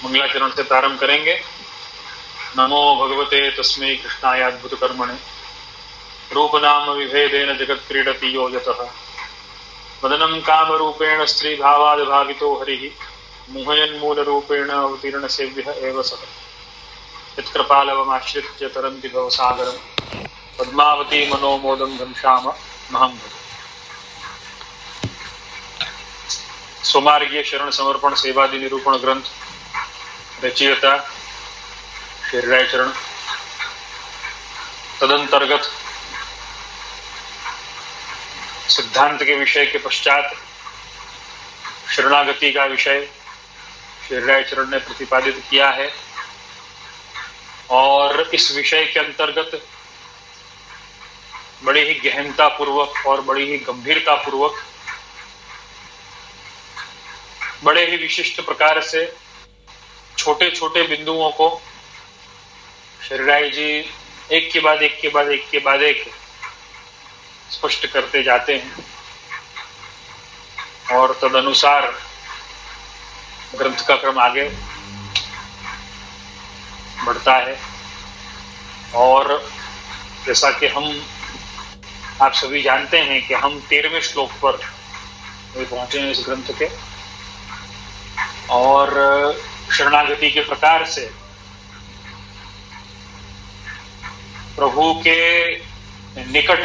मंगलाचरण से प्रारंभ करेंगे। नमो भगवते तस्मै कृष्णाय अद्भुत कर्मणे रूप नाम विभेदेन जगत क्रीडति यो यतः वदनं काम रूपेण स्त्री भावाद भावितो हरिः मुहयन्मूल रूपेण अवतीर्ण सेव्यः एव सः यत्कृपालवमाश्रित्य तरन्ति भवसागरं पद्मावती मनोमोदं घनश्याम महं भजे। स्वमार्गीय शरण समर्पण सेवादि निरूपण ग्रंथ रचयिता श्री चरण, तदंतर्गत सिद्धांत के विषय के पश्चात शरणागति का विषय श्री चरण ने प्रतिपादित किया है और इस विषय के अंतर्गत बड़ी ही गहनता पूर्वक और बड़ी ही गंभीरता पूर्वक बड़े ही विशिष्ट प्रकार से छोटे छोटे बिंदुओं को श्री जी एक के बाद एक के बाद एक के बाद एक स्पष्ट करते जाते हैं और तदनुसार ग्रंथ का क्रम आगे बढ़ता है। और जैसा कि हम आप सभी जानते हैं कि हम 13वें श्लोक पर पहुंचे हैं इस ग्रंथ के और शरणागति के प्रकार से प्रभु के निकट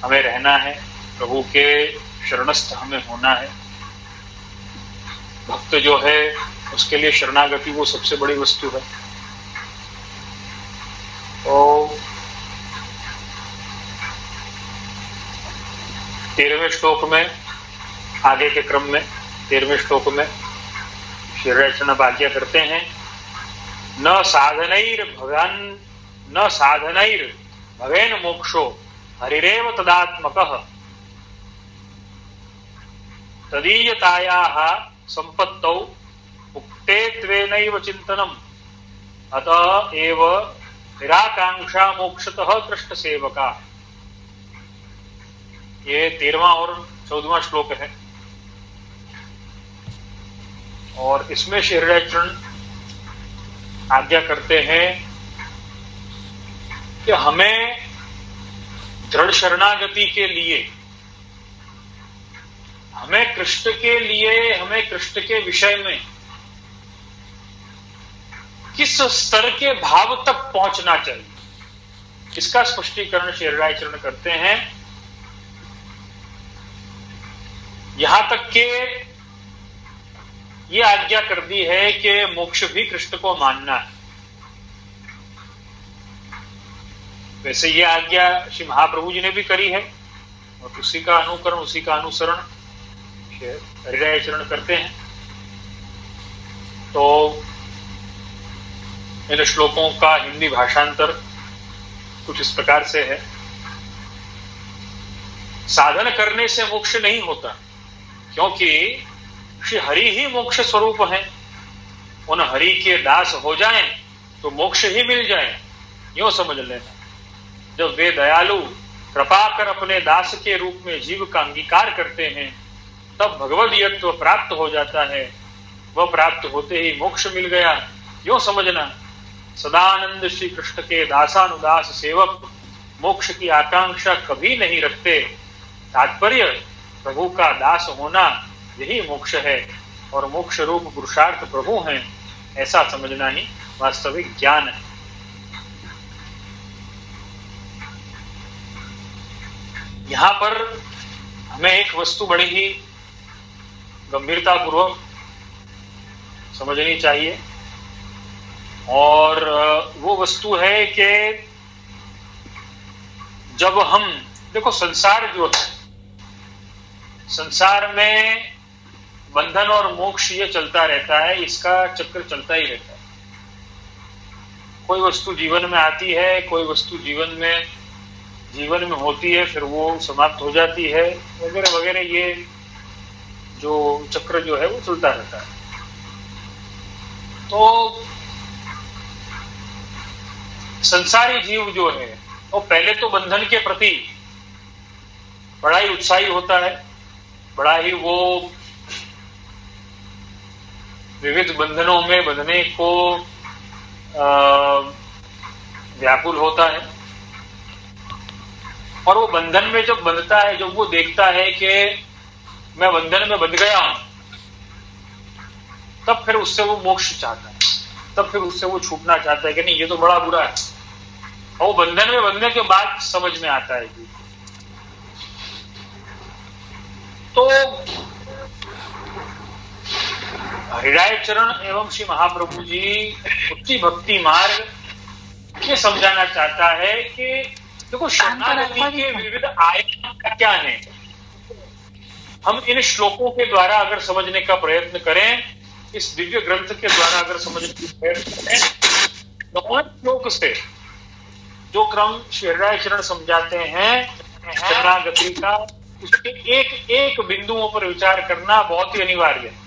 हमें रहना है, प्रभु के शरणस्थ हमें होना है। भक्त जो है उसके लिए शरणागति वो सबसे बड़ी वस्तु है। तो 13वें श्लोक में आगे के क्रम में 13वें श्लोक में श्री रचना आज्ञा करते हैं, न साधनैर भवेन मोक्षो हरिरेव तदात्मकः तदीयतायाः संपत्तौ उक्तेत्वेनैव चिन्तनम् अतः एव निराकांक्षा मोक्षतः कृष्ण सेवका। ये 13वां और 14वां श्लोक है और इसमें श्री चरण आज्ञा करते हैं कि हमें दृढ़ शरणागति के लिए, हमें कृष्ण के लिए, हमें कृष्ण के विषय में किस स्तर के भाव तक पहुंचना चाहिए, इसका स्पष्टीकरण श्री चरण करते हैं। यहां तक के ये आज्ञा कर दी है कि मोक्ष भी कृष्ण को मानना है। वैसे ये आज्ञा श्री महाप्रभु जी ने भी करी है और उसी का अनुकरण, उसी का अनुसरण हृदय चरण करते हैं। तो इन श्लोकों का हिंदी भाषांतर कुछ इस प्रकार से है, साधन करने से मोक्ष नहीं होता, क्योंकि श्री हरि ही मोक्ष स्वरूप हैं। उन हरि के दास हो जाएं तो मोक्ष ही मिल जाए, यूं समझ लेना। जब वे दयालु कृपा कर अपने दास के रूप में जीव का अंगीकार करते हैं तब भगवदीयत्व प्राप्त हो जाता है। वह प्राप्त होते ही मोक्ष मिल गया, यूं समझना। सदानंद श्री कृष्ण के दासानुदास सेवक मोक्ष की आकांक्षा कभी नहीं रखते। तात्पर्य प्रभु का दास होना यही मोक्ष है और मोक्ष रूप पुरुषार्थ प्रभु हैं, ऐसा समझना ही वास्तविक ज्ञान है। यहां पर हमें एक वस्तु बड़ी ही गंभीरता पूर्वक समझनी चाहिए और वो वस्तु है कि जब हम देखो, संसार जो है, संसार में बंधन और मोक्ष ये चलता रहता है, इसका चक्र चलता ही रहता है। कोई वस्तु जीवन में आती है, कोई वस्तु जीवन में होती है, फिर वो समाप्त हो जाती है, वगैरह वगैरह। ये जो चक्र जो है वो चलता रहता है। तो संसारी जीव जो है वो पहले तो बंधन के प्रति बड़ा ही उत्साही होता है, बड़ा ही वो विविध बंधनों में बंधने को व्याकुल होता है, और वो बंधन में जब बंधता है, जब वो देखता है कि मैं बंधन में बंध गया हूं, तब फिर उससे वो मोक्ष चाहता है, तब फिर उससे वो छूटना चाहता है कि नहीं ये तो बड़ा बुरा है। और वो बंधन में बंधने के बाद समझ में आता है कि तो हरिराय चरण एवं श्री महाप्रभु जी उच्च भक्ति मार्ग ये समझाना चाहता है कि देखो शरणागति के विविध आयाम क्या है। हम इन श्लोकों के द्वारा अगर समझने का प्रयत्न करें, इस दिव्य ग्रंथ के द्वारा अगर समझने का प्रयत्न करें, तो श्लोक से जो क्रम श्री हरिराय चरण समझाते हैं शरणागति का, उसके एक एक बिंदुओं पर विचार करना बहुत ही अनिवार्य है।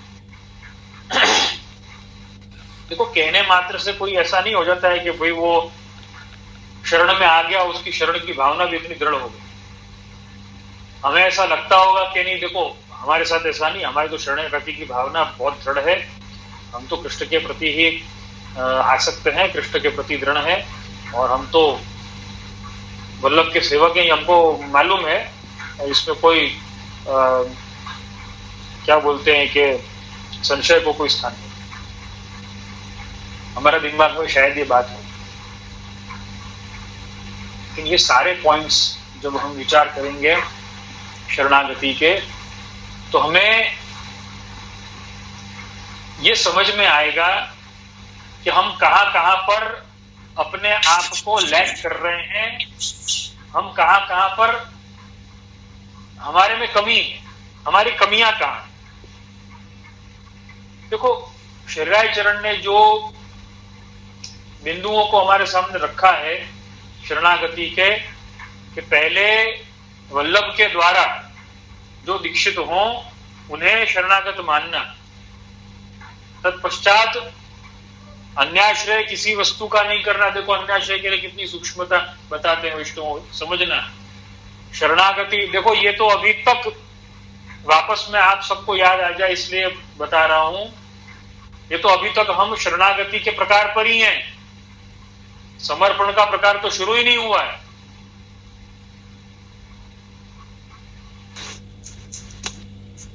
देखो कहने मात्र से कोई ऐसा नहीं हो जाता है कि भाई वो शरण में आ गया, उसकी शरण की भावना भी इतनी दृढ़ हो गई। हमें ऐसा लगता होगा कि नहीं, देखो हमारे साथ ऐसा नहीं, हमारी तो शरणागति की भावना बहुत दृढ़ है, हम तो कृष्ण के प्रति ही आसक्त हैं, कृष्ण के प्रति दृढ़ है, और हम तो वल्लभ के सेवक हैं, हमको मालूम है, इसमें कोई क्या बोलते हैं कि संशय को कोई स्थान नहीं। हमारा दिमाग में शायद ये बात है, लेकिन ये सारे पॉइंट्स जब हम विचार करेंगे शरणागति के, तो हमें ये समझ में आएगा कि हम कहां कहां पर अपने आप को लैग कर रहे हैं, हम कहां कहां पर हमारे में कमी है, हमारी कमियां कहां हैं। देखो हरिराय चरण ने जो बिंदुओं को हमारे सामने रखा है शरणागति के, कि पहले वल्लभ के द्वारा जो दीक्षित हों उन्हें शरणागत मानना, तत्पश्चात अन्याश्रय किसी वस्तु का नहीं करना। देखो अन्याश्रय के लिए कितनी सूक्ष्मता बताते हैं विष्णु, समझना। शरणागति देखो ये तो अभी तक वापस में आप सबको याद आ जाए इसलिए बता रहा हूं, ये तो अभी तक हम शरणागति के प्रकार पर ही हैं, समर्पण का प्रकार तो शुरू ही नहीं हुआ है।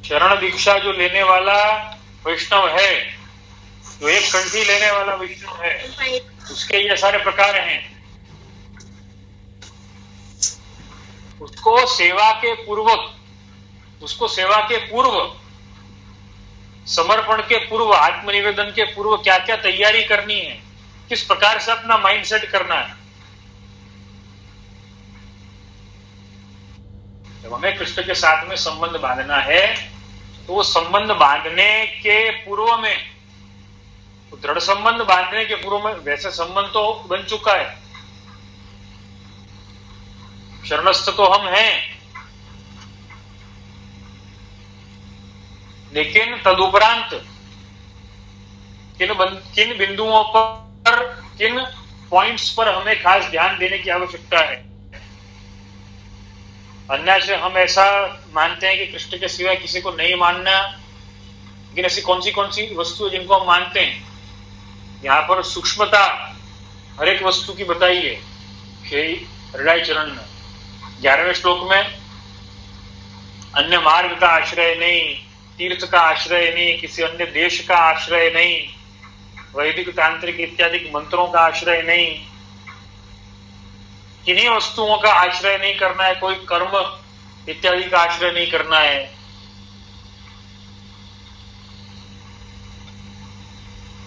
शरण दीक्षा जो लेने वाला वैष्णव है, जो एक कंठी लेने वाला वैष्णव है, उसके ये सारे प्रकार हैं। उसको सेवा के पूर्व, समर्पण के पूर्व, आत्मनिवेदन के पूर्व क्या क्या तैयारी करनी है, किस प्रकार से अपना माइंड सेट करना है। जब हमें कृष्ण के साथ में संबंध बांधना है, तो वो संबंध बांधने के पूर्व में, दृढ़ संबंध बांधने के पूर्व में, वैसे संबंध तो बन चुका है, शरणस्थ तो हम हैं, लेकिन तदुपरांत किन बिंदुओं पर, किन पॉइंट्स पर हमें खास ध्यान देने की आवश्यकता है। अन्याश्रय हम ऐसा मानते हैं कि कृष्ण के सिवाय किसी को नहीं मानना, लेकिन ऐसी कौन सी वस्तु है जिनको हम मानते हैं। यहाँ पर सूक्ष्मता हर एक वस्तु की बताई है हरिराय चरण में 11वें श्लोक में। अन्य मार्ग का आश्रय नहीं, तीर्थ का आश्रय नहीं, किसी अन्य देश का आश्रय नहीं, वैदिक तांत्रिक इत्यादि मंत्रों का आश्रय नहीं, किन्हीं वस्तुओं का आश्रय नहीं करना है, कोई कर्म इत्यादि का आश्रय नहीं करना है।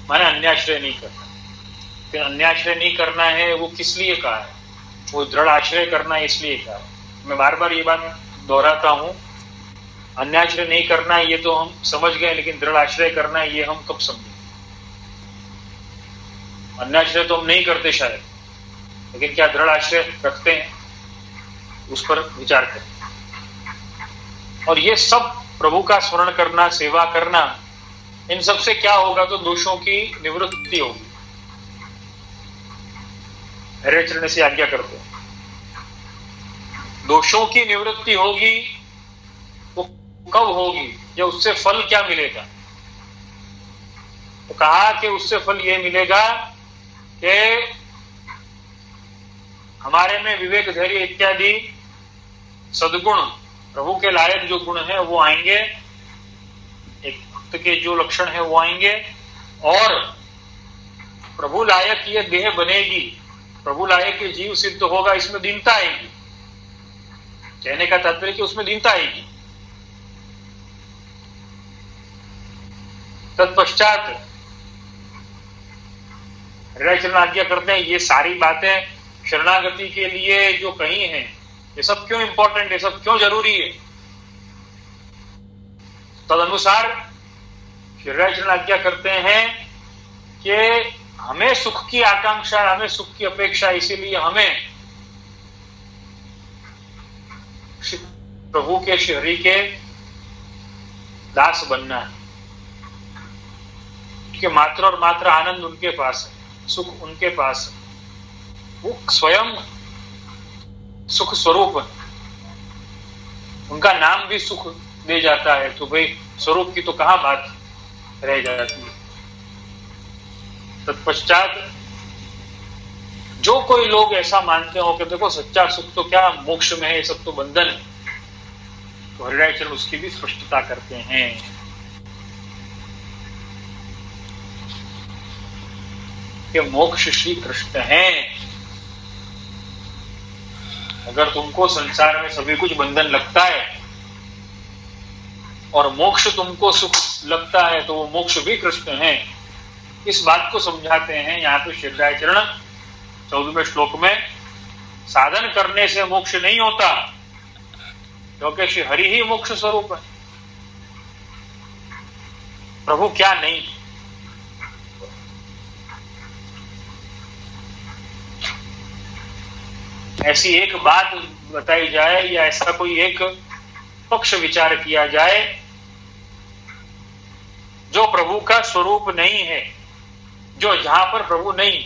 माने अन्याश्रय नहीं करना। फिर अन्याश्रय नहीं करना है वो किस लिए कहा है, वो दृढ़ आश्रय करना है इसलिए कहा है। मैं बार बार ये बात दोहराता हूं, अन्याश्रय नहीं करना है ये तो हम समझ गए, लेकिन दृढ़ आश्रय करना है ये हम कब समझे। अन्याश्रय तो हम नहीं करते शायद, लेकिन क्या दृढ़ आश्रय रखते हैं, उस पर विचार करें। और ये सब प्रभु का स्मरण करना, सेवा करना, इन सब से क्या होगा, तो दोषों की निवृत्ति होगी। हरिराय चरण से आज्ञा करते हैं, दोषों की निवृत्ति होगी। वो कब होगी या उससे फल क्या मिलेगा। तो कहा कि उससे फल ये मिलेगा कि हमारे में विवेक, धैर्य इत्यादि सद्गुण, प्रभु के लायक जो गुण है वो आएंगे, एक भक्त के जो लक्षण है वो आएंगे, और प्रभु लायक ये देह बनेगी, प्रभु लायक ये जीव सिद्ध होगा, इसमें दीनता आएगी। कहने का तात्पर्य कि उसमें दीनता आएगी। तत्पश्चात हृदय आज्ञा करते हैं, ये सारी बातें शरणागति के लिए जो कही हैं, ये सब क्यों इंपॉर्टेंट है, सब क्यों जरूरी है। तदनुसार हृदय आज्ञा करते हैं कि हमें सुख की आकांक्षा, हमें सुख की अपेक्षा, इसीलिए हमें प्रभु के, श्री हरि के दास बनना है, कि मात्र और मात्र आनंद उनके पास है, सुख उनके पास है, वो स्वयं सुख स्वरूप है, उनका नाम भी सुख दे जाता है, तो भाई स्वरूप की तो कहां बात रह जाती है। तत्पश्चात जो कोई लोग ऐसा मानते हो कि देखो सच्चा सुख तो क्या मोक्ष में है, ये सब तो बंधन है, तो हरिराय उसकी भी स्पष्टता करते हैं कि मोक्ष श्री कृष्ण हैं। अगर तुमको संसार में सभी कुछ बंधन लगता है और मोक्ष तुमको सुख लगता है, तो वो मोक्ष भी कृष्ण हैं। इस बात को समझाते हैं यहाँ पे श्रीराय चरण 14वें श्लोक में। साधन करने से मोक्ष नहीं होता, क्योंकि श्री हरि ही मोक्ष स्वरूप है। प्रभु क्या नहीं, ऐसी एक बात बताई जाए या ऐसा कोई एक पक्ष विचार किया जाए जो प्रभु का स्वरूप नहीं है, जो जहां पर प्रभु नहीं,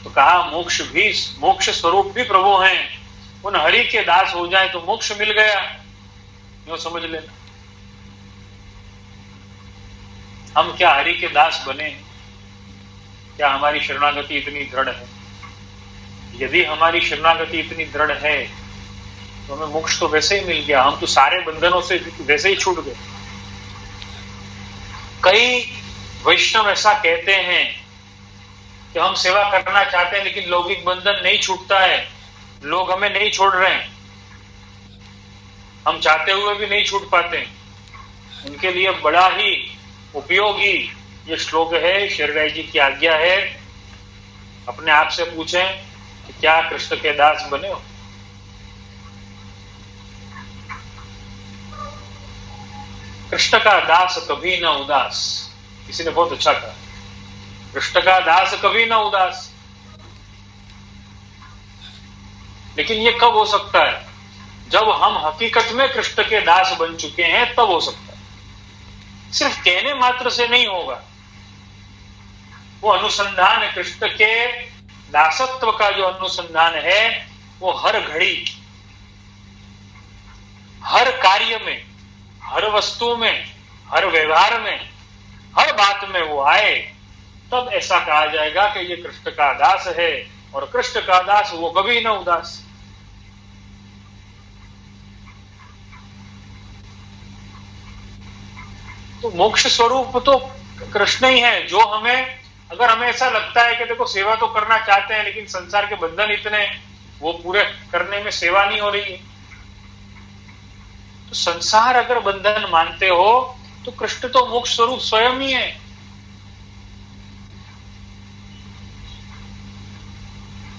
तो कहा मोक्ष भी, मोक्ष स्वरूप भी प्रभु हैं, उन हरि के दास हो जाए तो मोक्ष मिल गया, यूं समझ लेना। हम क्या हरि के दास बने? क्या हमारी शरणागति इतनी दृढ़ है? यदि हमारी शरणागति इतनी दृढ़ है तो हमें मोक्ष तो वैसे ही मिल गया, हम तो सारे बंधनों से वैसे ही छूट गए। कई वैष्णव ऐसा कहते हैं कि हम सेवा करना चाहते हैं लेकिन लौकिक बंधन नहीं छूटता है, लोग हमें नहीं छोड़ रहे हैं, हम चाहते हुए भी नहीं छूट पाते। उनके लिए बड़ा ही उपयोगी ये श्लोक है, श्रीराय जी की आज्ञा है। अपने आप से पूछें कि क्या कृष्ण के दास बने हो? कृष्ण का दास कभी न उदास। किसी ने बहुत अच्छा कहा, कृष्ण का दास कभी न उदास। लेकिन ये कब हो सकता है? जब हम हकीकत में कृष्ण के दास बन चुके हैं, तब हो सकता है। सिर्फ कहने मात्र से नहीं होगा। वो अनुसंधान, कृष्ण के दासत्व का जो अनुसंधान है, वो हर घड़ी, हर कार्य में, हर वस्तु में, हर व्यवहार में, हर बात में वो आए, तब ऐसा कहा जाएगा कि ये कृष्ण का दास है। और कृष्ण का दास वो कभी न उदास। तो मोक्ष स्वरूप तो कृष्ण ही है। जो हमें, अगर हमें ऐसा लगता है कि देखो सेवा तो करना चाहते हैं लेकिन संसार के बंधन इतने, वो पूरे करने में सेवा नहीं हो रही है, तो संसार अगर बंधन मानते हो तो कृष्ण तो मोक्ष स्वरूप स्वयं ही है।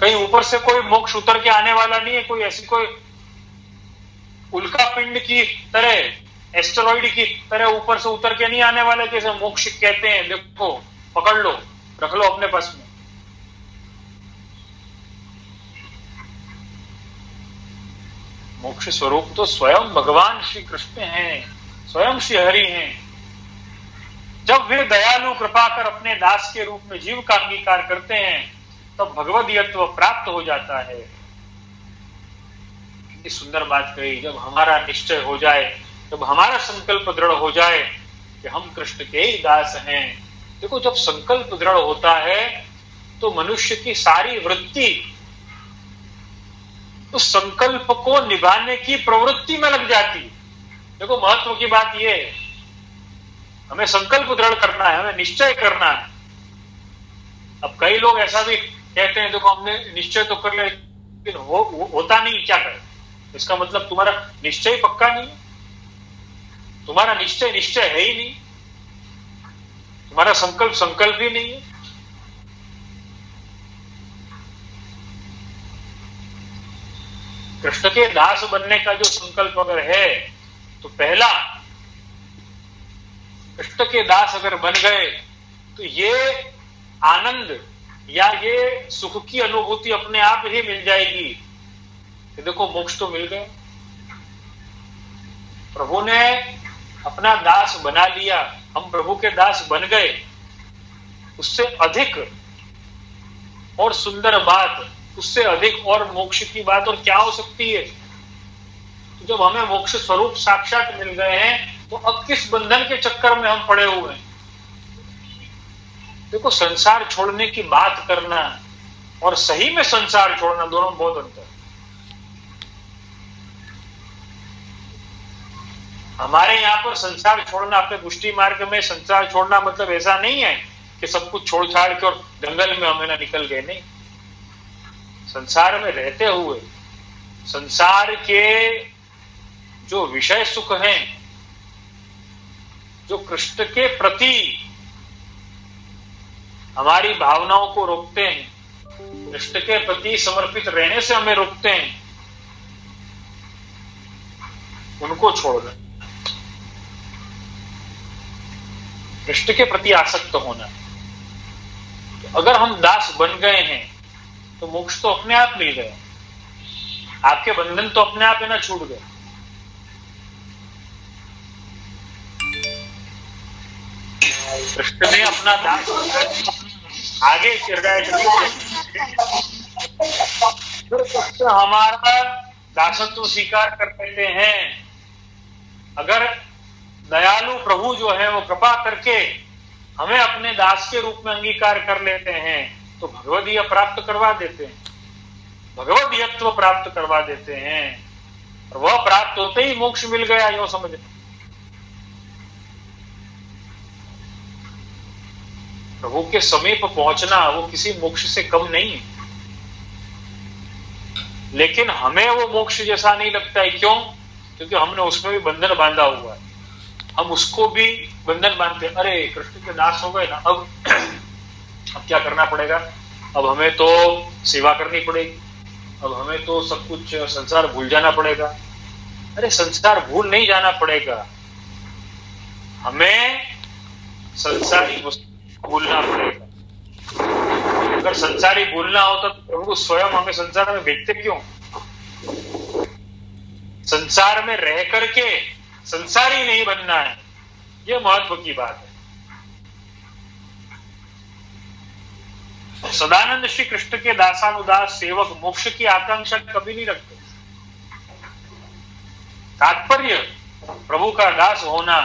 कहीं ऊपर से कोई मोक्ष उतर के आने वाला नहीं है, कोई ऐसी कोई उल्का पिंड की तरह, एस्टेरॉइड की तरह ऊपर से उतर के नहीं आने वाला, जैसे मोक्ष कहते हैं। देखो, पकड़ लो, रख लो अपने पास में। मोक्ष स्वरूप तो स्वयं भगवान श्री कृष्ण हैं, स्वयं श्री हरि हैं। जब वे दयालु कृपा कर अपने दास के रूप में जीव का अंगीकार करते हैं, तब भगवदीयत्व प्राप्त हो जाता है। कितनी सुंदर बात कही। जब हमारा निश्चय हो जाए, जब हमारा संकल्प दृढ़ हो जाए, कि हम कृष्ण के ही दास हैं। देखो, जब संकल्प दृढ़ होता है तो मनुष्य की सारी वृत्ति उस संकल्प को निभाने की प्रवृत्ति में लग जाती है। देखो, महत्व की बात यह है, हमें संकल्प दृढ़ करना है, हमें निश्चय करना है। अब कई लोग ऐसा भी कहते हैं, देखो हमने निश्चय तो कर लिया लेकिन होता नहीं, क्या करें? इसका मतलब तुम्हारा निश्चय पक्का नहीं, तुम्हारा निश्चय निश्चय है ही नहीं, तुम्हारा संकल्प संकल्प ही नहीं है। कृष्ण के दास बनने का जो संकल्प अगर है तो पहला, कृष्ण के दास अगर बन गए तो ये आनंद या ये सुख की अनुभूति अपने आप ही मिल जाएगी कि देखो मोक्ष तो मिल गए, प्रभु ने अपना दास बना लिया, हम प्रभु के दास बन गए। उससे अधिक और सुंदर बात, उससे अधिक और मोक्ष की बात और क्या हो सकती है? तो जब हमें मोक्ष स्वरूप साक्षात मिल गए हैं तो अब किस बंधन के चक्कर में हम पड़े हुए हैं? देखो, संसार छोड़ने की बात करना और सही में संसार छोड़ना, दोनों में बहुत अंतर है। हमारे यहां पर संसार छोड़ना, अपने पुष्टि मार्ग में संसार छोड़ना मतलब ऐसा नहीं है कि सब कुछ छोड़ छाड़ के और जंगल में हमें ना निकल गए, नहीं। संसार में रहते हुए संसार के जो विषय सुख हैं, जो कृष्ण के प्रति हमारी भावनाओं को रोकते हैं, कृष्ण के प्रति समर्पित रहने से हमें रोकते हैं, उनको छोड़ना, कृष्ण के प्रति आसक्त होना। तो अगर हम दास बन गए हैं तो मोक्ष तो अपने आप मिल गए, आपके बंधन तो अपने आप ही ना छूट गए। कृष्ण ने अपना दास आगे कृष्ण हमारा दासत्व स्वीकार कर लेते हैं। अगर दयालु प्रभु जो है वो कृपा करके हमें अपने दास के रूप में अंगीकार कर लेते हैं तो भगवदीय प्राप्त करवा देते हैं, भगवदीयत्व प्राप्त करवा देते हैं, और वह प्राप्त होते ही मोक्ष मिल गया, यूं समझ। प्रभु के समीप पहुंचना वो किसी मोक्ष से कम नहीं है, लेकिन हमें वो मोक्ष जैसा नहीं लगता है। क्यों? क्योंकि हमने उसमें भी बंधन बांधा हुआ है, हम उसको भी बंधन बांधते हैं। अरे कृष्ण के दास हो गए ना, अब क्या करना पड़ेगा? अब हमें तो सेवा करनी पड़ेगी, अब हमें तो सब कुछ संसार भूल जाना पड़ेगा। अरे संसार भूल नहीं जाना पड़ेगा, हमें संसारी भूलना पड़ेगा। अगर संसारी भूलना होता तो प्रभु स्वयं हमें संसार में भेजते क्यों? संसार में रह करके संसारी नहीं बनना है, यह महत्व की बात है। सदानंद श्री कृष्ण के दासानुदास सेवक मोक्ष की आकांक्षा कभी नहीं रखते। तात्पर्य प्रभु का दास होना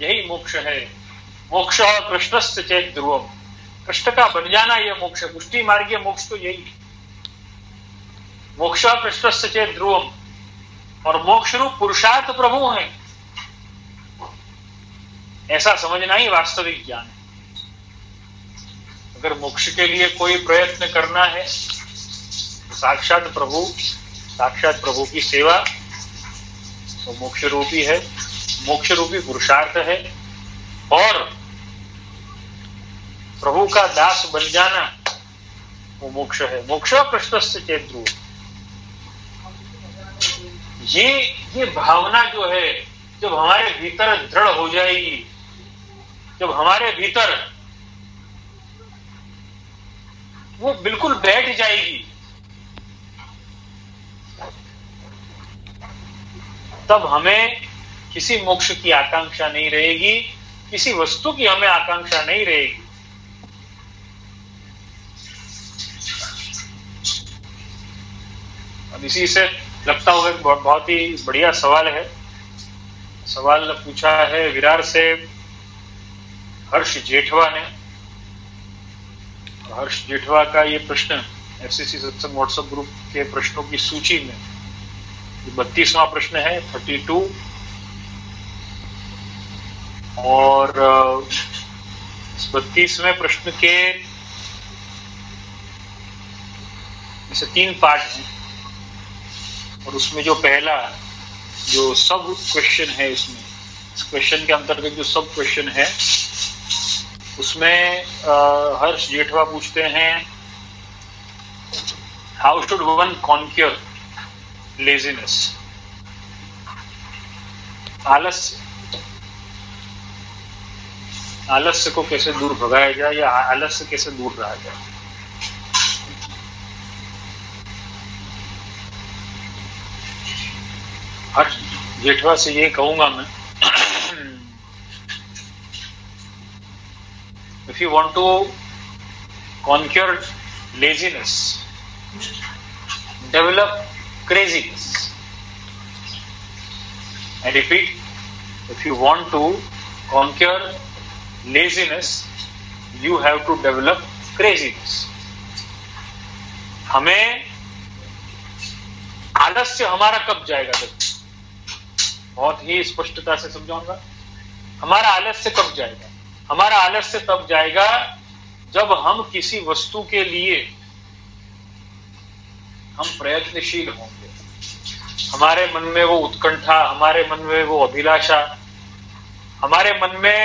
यही मोक्ष है। मोक्ष कृष्णस्य चेत ध्रुवम, कृष्ण का बन जाना यह मोक्ष है। पुष्टि मार्गीय मोक्ष तो यही, मोक्ष कृष्णस्य चेत ध्रुवम, और मोक्ष रूप पुरुषार्थ प्रभु है, ऐसा समझना ही वास्तविक ज्ञान है। अगर मोक्ष के लिए कोई प्रयत्न करना है तो साक्षात प्रभु की सेवा तो मोक्ष रूपी है, मोक्ष रूपी पुरुषार्थ है। और प्रभु का दास बन जाना वो मोक्ष है। मोक्ष कृष्णस्य चेत ध्रुव, ये भावना जो है जब हमारे भीतर दृढ़ हो जाएगी, जब हमारे भीतर वो बिल्कुल बैठ जाएगी, तब हमें किसी मोक्ष की आकांक्षा नहीं रहेगी, किसी वस्तु की हमें आकांक्षा नहीं रहेगी। अब इसी से लगता होगा कि बहुत ही बढ़िया सवाल है। सवाल पूछा है विरार से हर्ष जेठवा ने, हर्ष जेठवा का ये प्रश्न एफसीसी सत्संग व्हाट्सएप ग्रुप के प्रश्नों की सूची में 32वां प्रश्न है, 32। और 32वें प्रश्न के इसे 3 पार्ट हैं, और उसमें जो पहला जो सब क्वेश्चन है, इसमें इस क्वेश्चन के अंतर्गत जो सब क्वेश्चन है उसमें हर्ष जेठवा पूछते हैं, how should one conquer laziness, आलस्य को कैसे दूर भगाया जाए या आलस्य कैसे दूर रहा जाए। हर्ष जेठवा से ये कहूंगा मैं, if you want to conquer laziness, develop craziness. I repeat, if you want to conquer laziness, you have to develop craziness. हमें आलस्य हमारा कब जाएगा, बहुत ही स्पष्टता से समझाऊंगा। हमारा आलस्य कब जाएगा? हमारा आलस्य तब जाएगा जब हम किसी वस्तु के लिए हम प्रयत्नशील होंगे, हमारे मन में वो उत्कंठा, हमारे मन में वो अभिलाषा, हमारे मन में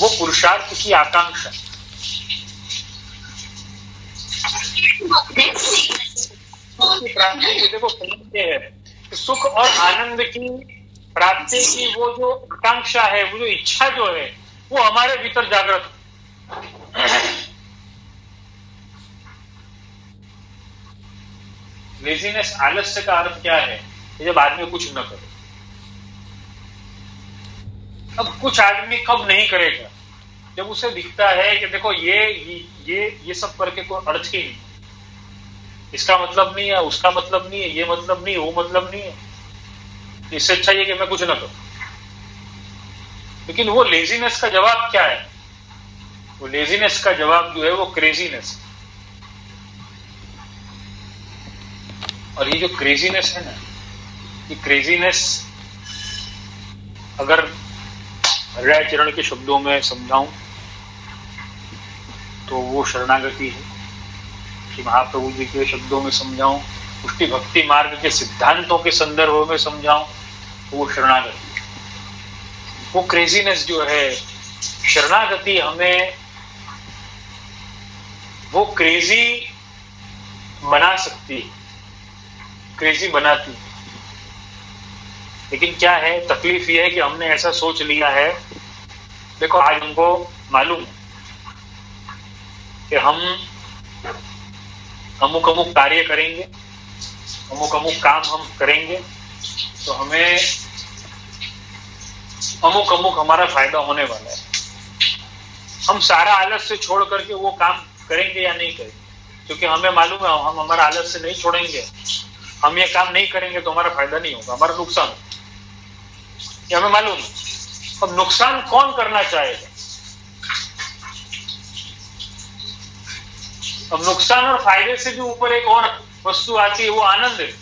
वो पुरुषार्थ की आकांक्षा, प्राप्ति की, देखो है सुख और आनंद की प्राप्ति की वो जो आकांक्षा है, वो जो इच्छा जो है, वो हमारे भीतर जागृत। लेजीनेस, आलस्य का अर्थ क्या है? जब आदमी कुछ न करे। अब कुछ आदमी कब नहीं करेगा? जब उसे दिखता है कि देखो ये सब करके कोई अर्थ ही नहीं, इसका मतलब नहीं है, उसका मतलब नहीं है, ये मतलब नहीं, वो मतलब नहीं है, इससे अच्छा ये कि मैं कुछ ना करूं। लेकिन वो लेजीनेस का जवाब क्या है? वो लेजीनेस का जवाब जो है वो क्रेजीनेस। और ये जो क्रेजीनेस है ना, ये क्रेजीनेस अगर हृदय चरण के शब्दों में समझाऊं तो वो शरणागति है। कि महाप्रभु जी के शब्दों में समझाऊं, पुष्टि भक्ति मार्ग के सिद्धांतों के संदर्भ में समझाऊं तो वो शरणागति। वो क्रेजीनेस जो है, शरणागति हमें वो क्रेजी बना सकती है, क्रेजी बनाती है। लेकिन क्या है, तकलीफ ये है कि हमने ऐसा सोच लिया है। देखो आज हमको मालूम है कि हम अमुक अमुक कार्य करेंगे, अमुक अमुक काम हम करेंगे तो हमें अमुक अमुक हमारा फायदा होने वाला है। हम सारा आलस से छोड़ करके वो काम करेंगे या नहीं करेंगे, क्योंकि हमें मालूम है हम हमारा आलस से नहीं छोड़ेंगे, हम ये काम नहीं करेंगे तो हमारा फायदा नहीं होगा, हमारा नुकसान होगा, ये हमें मालूम है। अब नुकसान कौन करना चाहेगा? अब नुकसान और फायदे से भी ऊपर एक और वस्तु आती है, वो आनंद है।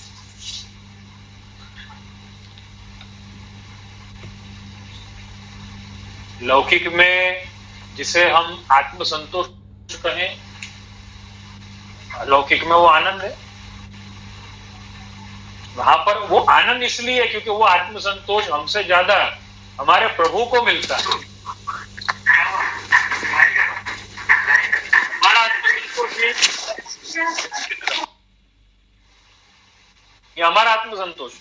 लौकिक में जिसे हम आत्मसंतोष कहें, लौकिक में वो आनंद है। वहां पर वो आनंद इसलिए है क्योंकि वो आत्मसंतोष हमसे ज्यादा हमारे प्रभु को मिलता है। हमारा आत्मसंतोष ये हमारा आत्मसंतोष।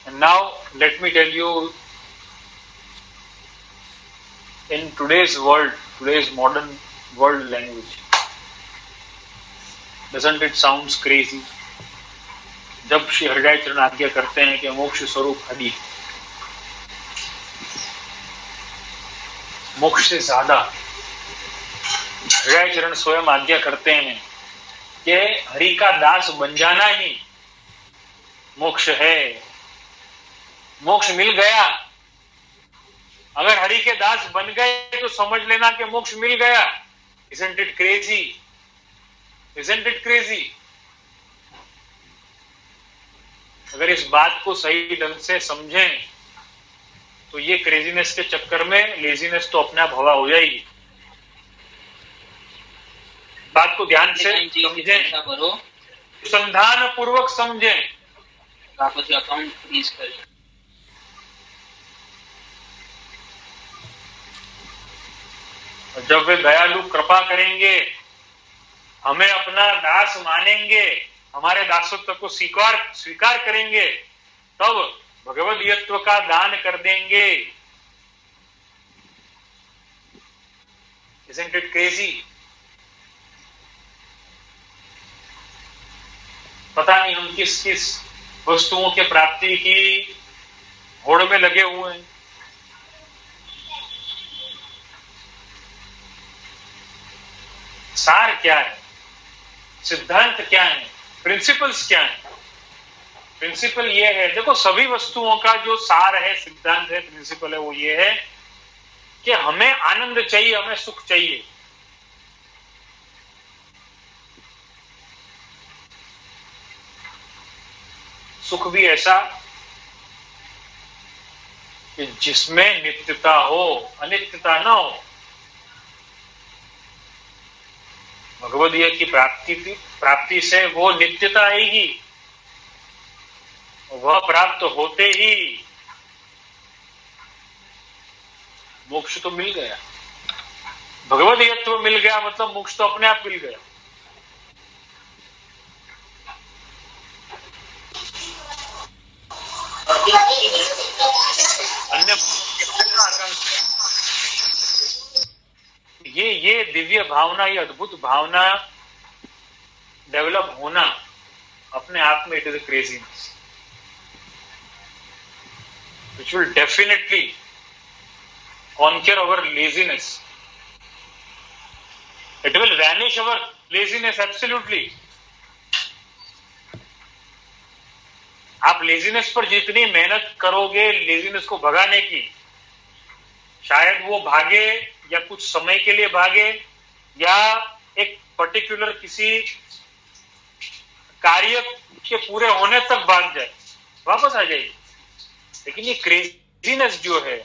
And now let me tell you, in today's world, today's modern world language, doesn't it sounds crazy? जब श्री हृदय चरण आज्ञा करते हैं कि मोक्ष स्वरूप हरि, मोक्ष से ज्यादा हृदय चरण स्वयं आज्ञा करते हैं कि हरि का दास बन जाना ही मोक्ष है। मोक्ष मिल गया, अगर हरि के दास बन गए तो समझ लेना कि मोक्ष मिल गया। Isn't it crazy? Isn't it crazy? अगर इस बात को सही ढंग से समझें तो ये क्रेजीनेस के चक्कर में लेजीनेस तो अपने आप हवा हो जाएगी। बात को ध्यान से समझें, अनुसंधान पूर्वक समझें। अकाउंट फ्रीज कर। जब वे दयालु कृपा करेंगे, हमें अपना दास मानेंगे, हमारे दासत्व को स्वीकार करेंगे, तब भगवदीयत्व का दान कर देंगे। Isn't it crazy? पता नहीं हम किस किस वस्तुओं के प्राप्ति की होड़ में लगे हुए हैं। सार क्या है, सिद्धांत क्या है, प्रिंसिपल्स क्या है? प्रिंसिपल ये है, देखो सभी वस्तुओं का जो सार है, सिद्धांत है, प्रिंसिपल है, वो ये है कि हमें आनंद चाहिए, हमें सुख चाहिए। सुख भी ऐसा कि जिसमें नित्यता हो, अनित्यता ना हो। भगवदीय की प्राप्ति से वो नित्यता आएगी, वह प्राप्त होते ही मोक्ष तो मिल गया। भगवदीयत्व मिल गया मतलब मोक्ष तो अपने आप मिल गया। अन्य ये दिव्य भावना, ये अद्भुत भावना डेवलप होना अपने आप में, it is a craziness which will definitely conquer our laziness. It will vanish our laziness absolutely. आप लेजीनेस पर जितनी मेहनत करोगे लेजीनेस को भगाने की, शायद वो भागे या कुछ समय के लिए भागे या एक पर्टिकुलर किसी कार्य के पूरे होने तक भाग जाए, वापस आ जाएगी। लेकिन ये क्रेजीनेस जो है,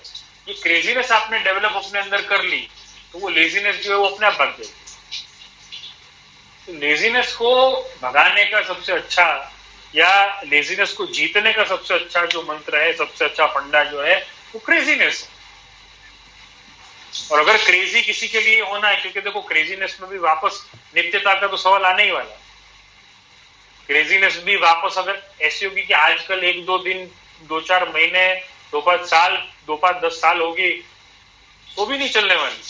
ये क्रेजीनेस आपने डेवलप अपने अंदर कर ली तो वो लेजीनेस जो है वो अपने आप भाग जाएगी। तो लेजीनेस को भगाने का सबसे अच्छा या लेजीनेस को जीतने का सबसे अच्छा जो मंत्र है, सबसे अच्छा फंडा जो है वो क्रेजीनेस है। और अगर क्रेजी किसी के लिए होना है, क्योंकि देखो क्रेजीनेस में भी वापस नित्यता का तो सवाल आने ही वाला है। क्रेजीनेस भी वापस अगर ऐसी होगी कि आजकल 1-2 दिन, 2-4 महीने, 2-5 साल, 2-5-10 साल होगी तो भी नहीं चलने वाली।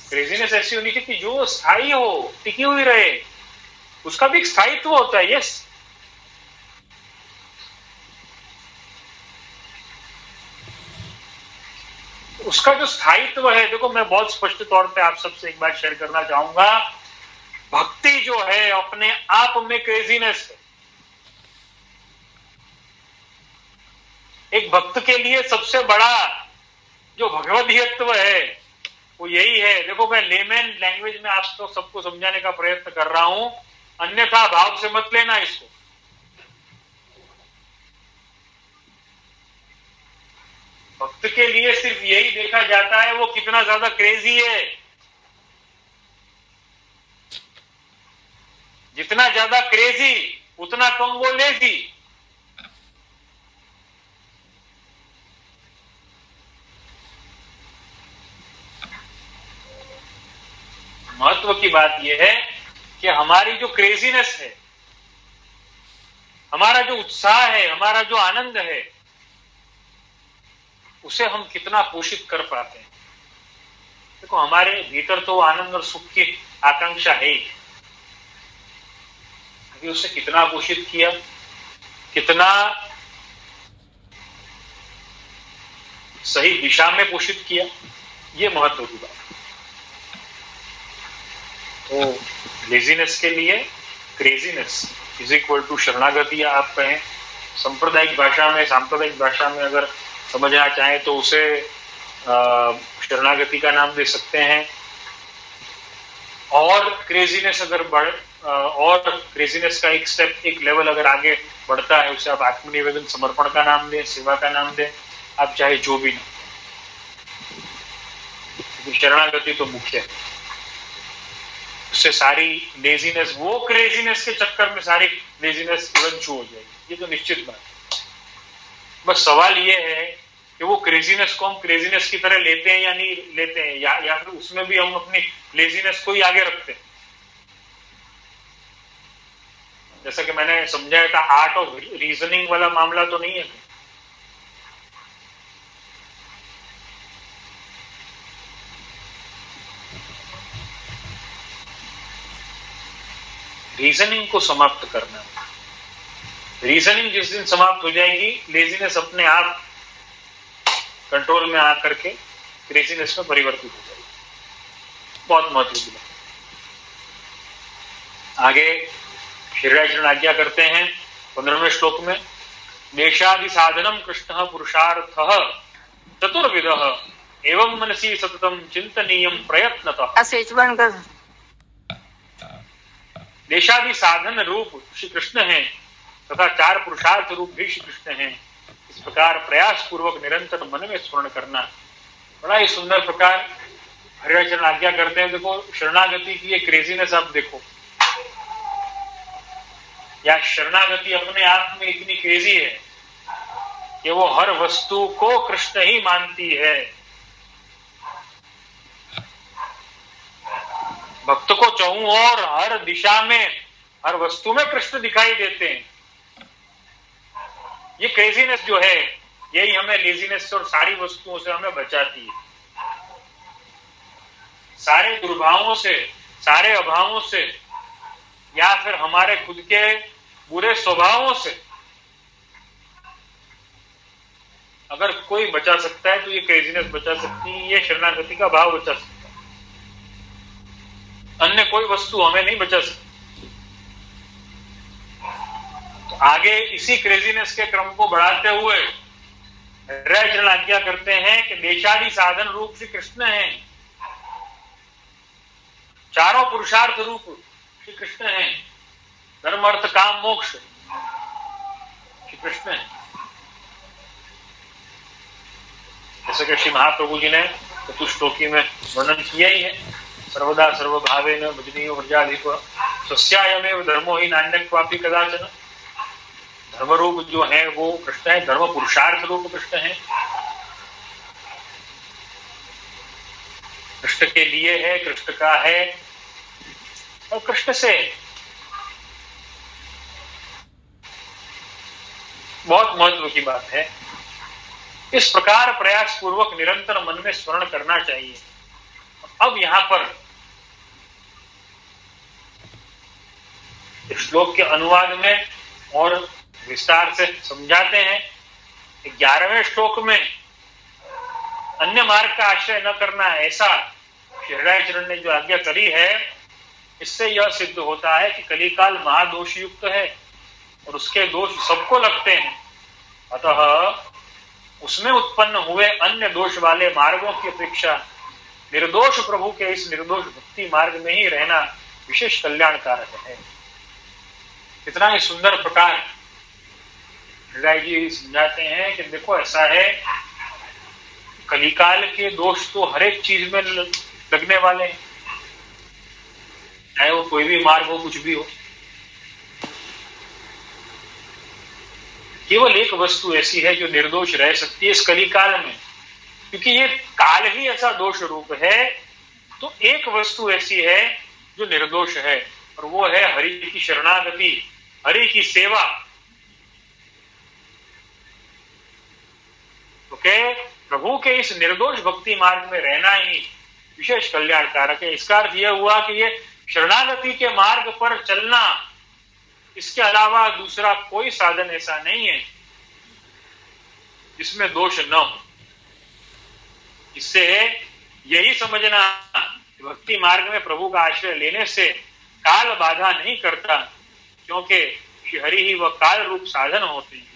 क्रेजीनेस ऐसी होनी चाहिए कि जो स्थायी हो, टिकी हुई रहे, उसका भी एक स्थायित्व होता है। यस, उसका जो स्थायित्व है, देखो मैं बहुत स्पष्ट तौर पे आप सबसे एक बात शेयर करना चाहूंगा। भक्ति जो है अपने आप में क्रेजीनेस है। एक भक्त के लिए सबसे बड़ा जो भगवदीयत्व है वो यही है। देखो मैं लेमैन लैंग्वेज में आप तो सबको समझाने का प्रयत्न कर रहा हूं, अन्यथा भाव से मत लेना इसको। भक्त के लिए सिर्फ यही देखा जाता है वो कितना ज्यादा क्रेजी है। जितना ज्यादा क्रेजी उतना कम वो लेजी। महत्व की बात यह है कि हमारी जो क्रेजीनेस है, हमारा जो उत्साह है, हमारा जो आनंद है, उसे हम कितना पोषित कर पाते हैं। देखो हमारे भीतर तो आनंद और सुख की आकांक्षा है ही, कि उसे कितना पोषित किया, कितना सही दिशा में पोषित किया, ये महत्व की बात। तो लेजीनेस के लिए क्रेजीनेस इज इक्वल टू शरणागति, या आप कहें सांप्रदायिक भाषा में अगर समझना चाहें तो उसे शरणागति का नाम दे सकते हैं। और क्रेजीनेस अगर और क्रेजीनेस का एक स्टेप, एक लेवल अगर आगे बढ़ता है, उसे आप आत्मनिवेदन, समर्पण का नाम दें, सेवा का नाम दें, आप चाहे जो भी ना। शरणागति तो मुख्य है, उससे सारी लेजीनेस, वो क्रेजीनेस के चक्कर में सारी लेजीनेस तुरंत छू हो जाएगी, ये तो निश्चित बात है। बस सवाल ये है कि वो क्रेजीनेस को हम क्रेजीनेस की तरह लेते हैं या नहीं लेते हैं, या फिर उसमें भी हम अपनी लेजीनेस को ही आगे रखते हैं। जैसा कि मैंने समझाया था, आर्ट ऑफ रीजनिंग वाला मामला तो नहीं है। रीजनिंग को समाप्त करना, रीजनिंग जिस दिन समाप्त हो जाएगी, लेजीनेस अपने आप कंट्रोल में आकर के क्रेजीनेस में परिवर्तित हो जाएगी। बहुत महत्वपूर्ण है। आगे श्रीराजन आज्ञा करते हैं 15वें श्लोक में, देशादि साधनम कृष्ण पुरुषार्थः चतुर्विधः एवं मनसी सततम चिंतनीयम प्रयत्नतः। देशादि साधन रूप श्री कृष्ण है तथा 4 पुरुषार्थ रूप भी श्री कृष्ण है। इस प्रकार प्रयास पूर्वक निरंतर मन में स्मरण करना। बड़ा ही सुंदर प्रकार हरिचरण आज्ञा करते हैं। देखो शरणागति की ये क्रेजीनेस आप देखो, या शरणागति अपने आप में इतनी क्रेजी है कि वो हर वस्तु को कृष्ण ही मानती है। भक्त को चाहूं और हर दिशा में, हर वस्तु में कृष्ण दिखाई देते हैं। ये क्रेजीनेस जो है, यही हमें लेजीनेस से और सारी वस्तुओं से हमें बचाती है, सारे दुर्भावों से, सारे अभावों से, या फिर हमारे खुद के बुरे स्वभावों से। अगर कोई बचा सकता है तो ये क्रेजीनेस बचा सकती है, ये शरणागति का भाव बचा सकता है। अन्य कोई वस्तु हमें नहीं बचा सकती। तो आगे इसी क्रेजीनेस के क्रम को बढ़ाते हुए हरिचरण आज्ञा करते हैं कि देशादि साधन रूप श्री कृष्ण है, 4 पुरुषार्थ रूप श्री कृष्ण है, धर्म अर्थ काम मोक्ष श्री कृष्ण है। जैसे कि श्री महाप्रभु जी ने चतुश्लोकी में वर्णन किया ही है, सर्वदा सर्वभावेन भजनीयो व्रजाधिप स्वस्यायमेव धर्मो ही नान्यक्वापि कदाचन। धर्म रूप जो है वो कृष्ण है, धर्म पुरुषार्थ रूप कृष्ण है, कृष्ण के लिए है, कृष्ण का है और कृष्ण से। बहुत महत्व की बात है। इस प्रकार प्रयास पूर्वक निरंतर मन में स्मरण करना चाहिए। अब यहां पर इस श्लोक के अनुवाद में और विस्तार से समझाते हैं। 11वें श्लोक में अन्य मार्ग का आश्रय न करना, ऐसा हरिचरण ने जो आज्ञा करी है, इससे यह सिद्ध होता है कि कलिकाल महादोष युक्त है और उसके दोष सबको लगते हैं। अतः उसमें उत्पन्न हुए अन्य दोष वाले मार्गों की अपेक्षा निर्दोष प्रभु के इस निर्दोष भक्ति मार्ग में ही रहना विशेष कल्याणकारक है। कितना ही सुंदर प्रकार हृदय जी समझाते हैं कि देखो ऐसा है, कलिकाल के दोष तो हर एक चीज में लगने वाले हैं, चाहे वो कोई भी मार्ग हो, कुछ भी हो। केवल एक वस्तु ऐसी है जो निर्दोष रह सकती है इस कलिकाल में, क्योंकि ये काल ही ऐसा दोष रूप है। तो एक वस्तु ऐसी है जो निर्दोष है, और वो है हरि की शरणागति, हरि की सेवा। ओके, प्रभु के इस निर्दोष भक्ति मार्ग में रहना ही विशेष कल्याणकारक है। इसका अर्थ यह हुआ कि ये शरणागति के मार्ग पर चलना, इसके अलावा दूसरा कोई साधन ऐसा नहीं है जिसमें दोष न हो। इससे यही समझना भक्ति मार्ग में प्रभु का आश्रय लेने से काल बाधा नहीं करता, क्योंकि श्री हरि ही वह काल रूप साधन होते हैं।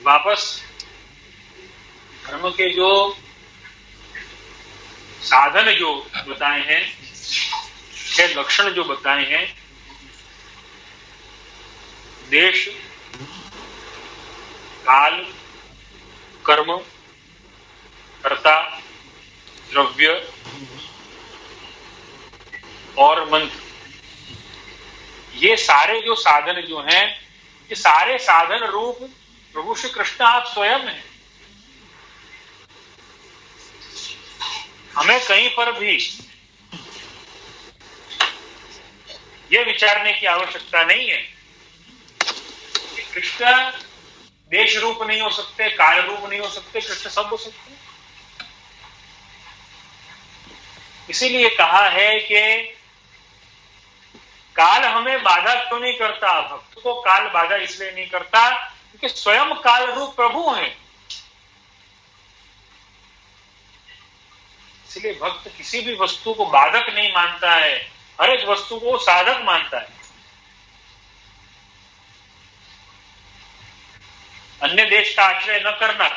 वापस धर्म के जो साधन जो बताए हैं, के लक्षण जो बताए हैं, देश, काल, कर्म, कर्ता, द्रव्य और मंत्र, ये सारे जो साधन जो हैं, ये सारे साधन रूप प्रभु श्री कृष्ण आप स्वयं हैं। हमें कहीं पर भी यह विचारने की आवश्यकता नहीं है कि कृष्ण देश रूप नहीं हो सकते, काल रूप नहीं हो सकते, कृष्ण सब हो सकते हैं। इसीलिए कहा है कि काल हमें बाधा क्यों नहीं करता, भक्त को काल बाधा इसलिए नहीं करता क्योंकि स्वयं काल रूप प्रभु हैं। इसलिए भक्त किसी भी वस्तु को बाधक नहीं मानता है, हर एक वस्तु को साधक मानता है। अन्य देश का आश्रय न करना,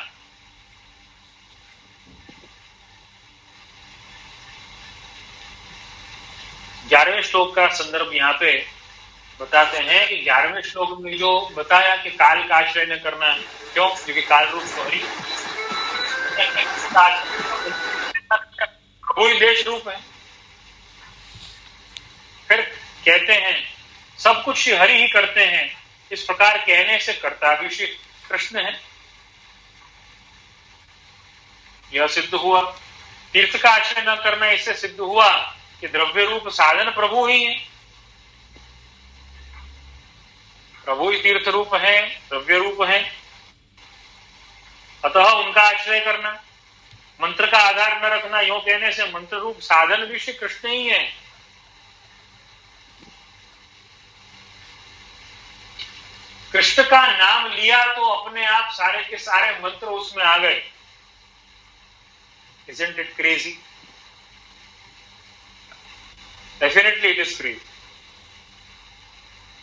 ग्यारहवें श्लोक का संदर्भ यहाँ पे बताते हैं कि 11वें श्लोक में जो बताया कि काल का आश्रय न करना, क्यों? क्योंकि काल रूप तो हरि कोई देश रूप है। फिर कहते हैं सब कुछ श्री हरि ही करते हैं, इस प्रकार कहने से कर्ता भी श्री कृष्ण है। यह सिद्ध हुआ। तीर्थ का आश्रय न करना, इससे सिद्ध हुआ कि द्रव्य रूप साधन प्रभु ही है। प्रभु ही तीर्थ रूप है, द्रव्य रूप है, अतः उनका आश्रय करना। मंत्र का आधार न रखना, यूं कहने से मंत्र रूप साधन भी श्री कृष्ण ही है। कृष्ण का नाम लिया तो अपने आप सारे के सारे मंत्र उसमें आ गए। Isn't it crazy? Definitely it is crazy.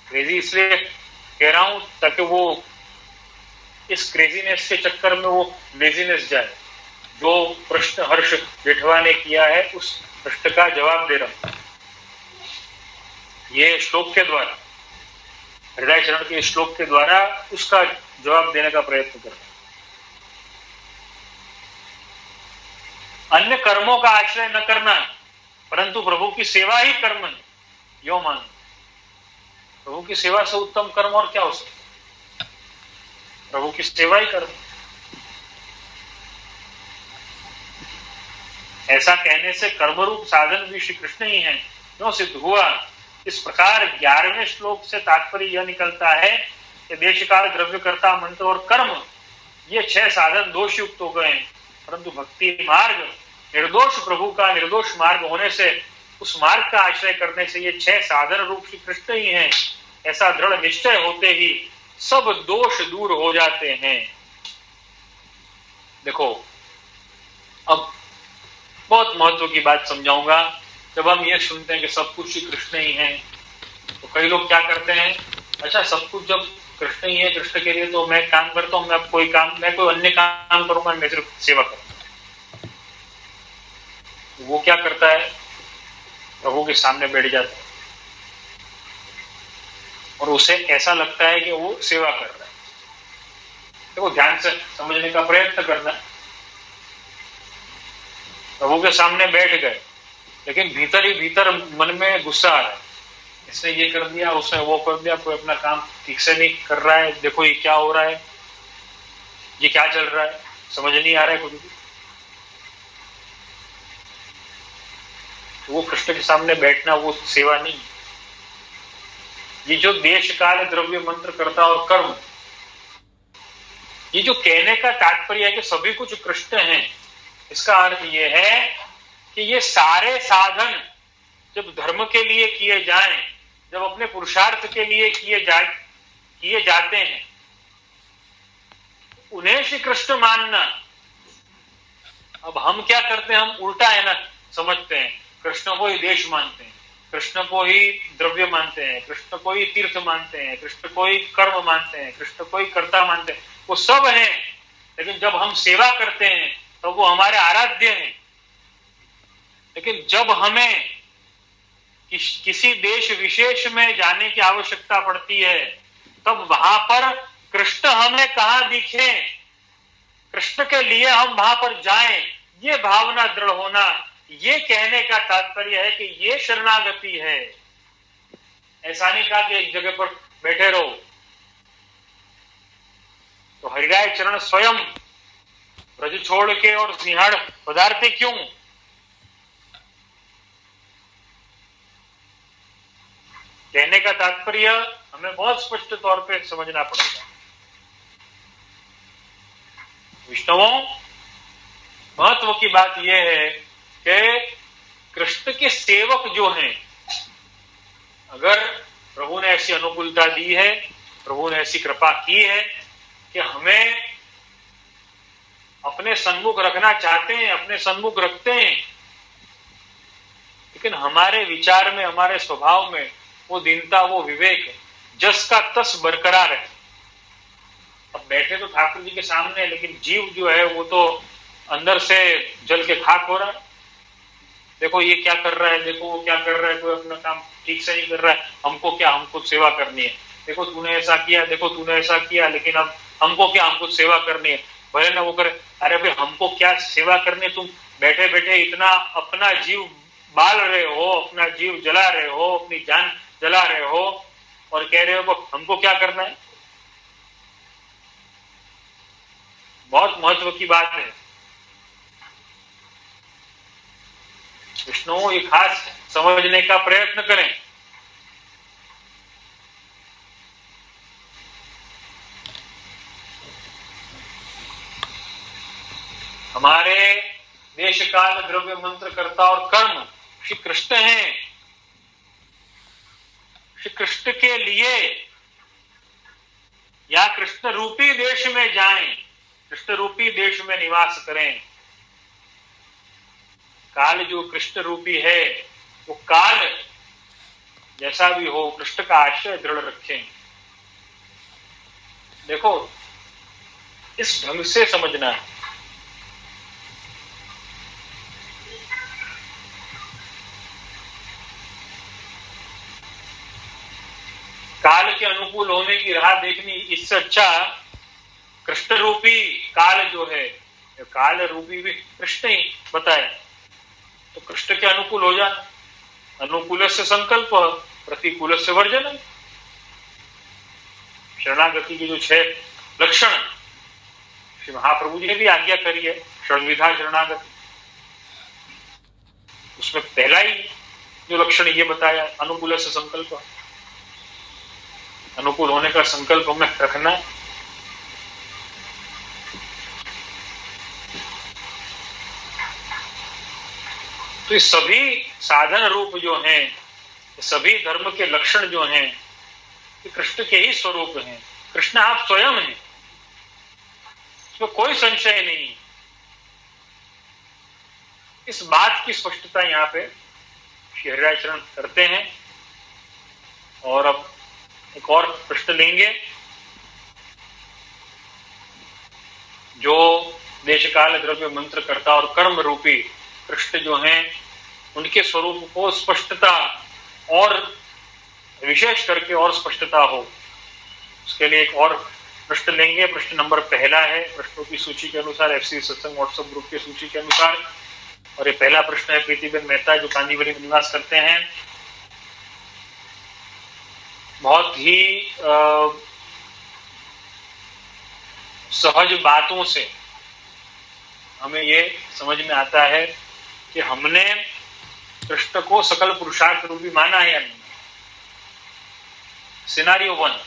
Crazy इसलिए कह रहा हूं ताकि वो इस क्रेजीनेस के चक्कर में वो लेजीनेस जाए। जो प्रश्न हर्ष जेठवा ने किया है उस प्रश्न का जवाब दे रहा हूं ये श्लोक के द्वारा, हृदय चरण के श्लोक के द्वारा उसका जवाब देने का प्रयत्न कर रहा हूं। अन्य कर्मों का आश्रय न करना, परंतु प्रभु की सेवा ही कर्म है, यो मान। प्रभु की सेवा से उत्तम कर्म और क्या हो सकता? प्रभु की सेवा ही कर्म। ऐसा कहने से कर्मरूप साधन भी श्री कृष्ण ही है, क्यों सिद्ध हुआ? इस प्रकार 11वें श्लोक से तात्पर्य यह निकलता है कि देश काल, द्रव्यकर्ता, मंत्र और कर्म, ये 6 साधन दोष युक्त हो गए हैं, परंतु भक्ति मार्ग निर्दोष प्रभु का निर्दोष मार्ग होने से उस मार्ग का आश्रय करने से ये 6 साधन रूप श्री कृष्ण ही हैं, ऐसा दृढ़ निश्चय होते ही सब दोष दूर हो जाते हैं। देखो, अब बहुत महत्व की बात समझाऊंगा। जब हम ये सुनते हैं कि सब कुछ श्री कृष्ण ही है, तो कई लोग क्या करते हैं, अच्छा सब कुछ जब कृष्ण ही है, कृष्ण के लिए तो मैं काम करता हूं, मैं कोई अन्य काम करूंगा, मैं सिर्फ सेवा करूंगा। वो क्या करता है, प्रभु के सामने बैठ जाता है और उसे ऐसा लगता है कि वो सेवा कर रहा है। तो ध्यान से समझने का प्रयत्न करना। प्रभु के सामने बैठ गए, लेकिन भीतर ही भीतर मन में गुस्सा आ रहा है, इसने ये कर दिया, उसने वो कर दिया, कोई अपना काम ठीक से नहीं कर रहा है, देखो ये क्या हो रहा है, ये क्या चल रहा है, समझ नहीं आ रहा है कुछ भी। वो कृष्ण के सामने बैठना वो सेवा नहीं। ये जो देश काल, द्रव्य, मंत्र, कर्ता और कर्म, ये जो कहने का तात्पर्य है कि सभी कुछ कृष्ण हैं, इसका अर्थ ये है कि ये सारे साधन जब धर्म के लिए किए जाएं, जब अपने पुरुषार्थ के लिए किए जाते हैं, उन्हें श्री कृष्ण मानना अब हम क्या करते हैं, हम उल्टा है ना समझते हैं, कृष्ण को ही देश मानते हैं, कृष्ण को ही द्रव्य मानते हैं, कृष्ण को ही तीर्थ मानते हैं, कृष्ण को ही कर्म मानते हैं, कृष्ण को ही कर्ता मानते हैं। वो सब है, लेकिन जब हम सेवा करते हैं तो वो हमारे आराध्य हैं। लेकिन जब हमें किसी देश विशेष में जाने की आवश्यकता पड़ती है, तब वहां पर कृष्ण हमें कहां दिखे, कृष्ण के लिए हम वहां पर जाएं, ये भावना दृढ़ होना, ये कहने का तात्पर्य है कि ये शरणागति है। ऐसा नहीं कहा कि एक जगह पर बैठे रहो। तो हरिराय चरण स्वयं ब्रज छोड़ के और सिंहड़ पधारते क्यों? कहने का तात्पर्य हमें बहुत स्पष्ट तौर पे समझना पड़ेगा। विष्णुओं, महत्व की बात यह है कि कृष्ण के सेवक जो हैं, अगर प्रभु ने ऐसी अनुकूलता दी है, प्रभु ने ऐसी कृपा की है कि हमें अपने सन्मुख रखना चाहते हैं, अपने सन्मुख रखते हैं, लेकिन हमारे विचार में, हमारे स्वभाव में वो दीनता, वो विवेक जस का तस बरकरार है। अब बैठे तो ठाकुर जी के सामने, लेकिन जीव जो है वो तो अंदर से जल के खाक हो रहा है। देखो ये क्या कर रहा है, देखो वो क्या कर रहा है, कोई अपना काम ठीक से नहीं कर रहा है, हमको क्या, हमको सेवा करनी है। देखो तूने ऐसा किया, देखो तूने ऐसा किया, लेकिन अब हमको क्या, हमको सेवा करनी है, भले ना वो करे। अरे भाई हमको क्या सेवा करनी है, तुम बैठे बैठे इतना अपना जीव बाल रहे हो, अपना जीव जला रहे हो, अपनी जान जला रहे हो, और कह रहे हो हमको क्या करना है। बहुत महत्व की बात है। विष्णु ये खास समझने का प्रयत्न करें। हमारे देश काल द्रव्य मंत्र कर्ता और कर्म श्री कृष्ण हैं। श्री कृष्ण के लिए या कृष्ण रूपी देश में जाएं, कृष्ण रूपी देश में निवास करें। काल जो कृष्ण रूपी है, वो काल जैसा भी हो कृष्ण का आश्रय दृढ़ रखें। देखो इस ढंग से समझना है। काल के अनुकूल होने की राह देखनी, इससे अच्छा कृष्ण रूपी काल जो है, काल रूपी भी कृष्ण ही बताए, तो कृष्ण के अनुकूल हो जाना। अनुकूल से संकल्प, प्रतिकूल से वर्जन। शरणागति के जो 6 लक्षण श्री महाप्रभु जी ने भी आज्ञा करी है, षड्विधा शरणागति, उसमें पहला ही जो लक्षण ये बताया, अनुकूल से संकल्प। अनुकूल होने का संकल्प हमें रखना है। तो ये सभी साधन रूप जो हैं, सभी धर्म के लक्षण जो हैं, ये कृष्ण के ही स्वरूप हैं। कृष्ण आप स्वयं हैं, इसमें कोई संशय नहीं। इस बात की स्पष्टता यहाँ पे श्री हरिराय चरण करते हैं। और अब एक और प्रश्न लेंगे, जो देश काल द्रव्य मंत्र कर्ता और कर्म रूपी कृष्ण जो हैं, उनके स्वरूप को स्पष्टता और विशेष करके और स्पष्टता हो, उसके लिए एक और प्रश्न लेंगे। प्रश्न नंबर पहला है प्रश्नों की सूची के अनुसार, एफसी सत्संग व्हाट्सएप ग्रुप की सूची के अनुसार। और ये पहला प्रश्न है प्रीतिबेन मेहता, जो कांदीवली में निवास करते हैं। बहुत ही सहज बातों से हमें ये समझ में आता है कि हमने कृष्ण को सकल पुरुषार्थ रूपी माना है या नहीं। सिनारियो 1,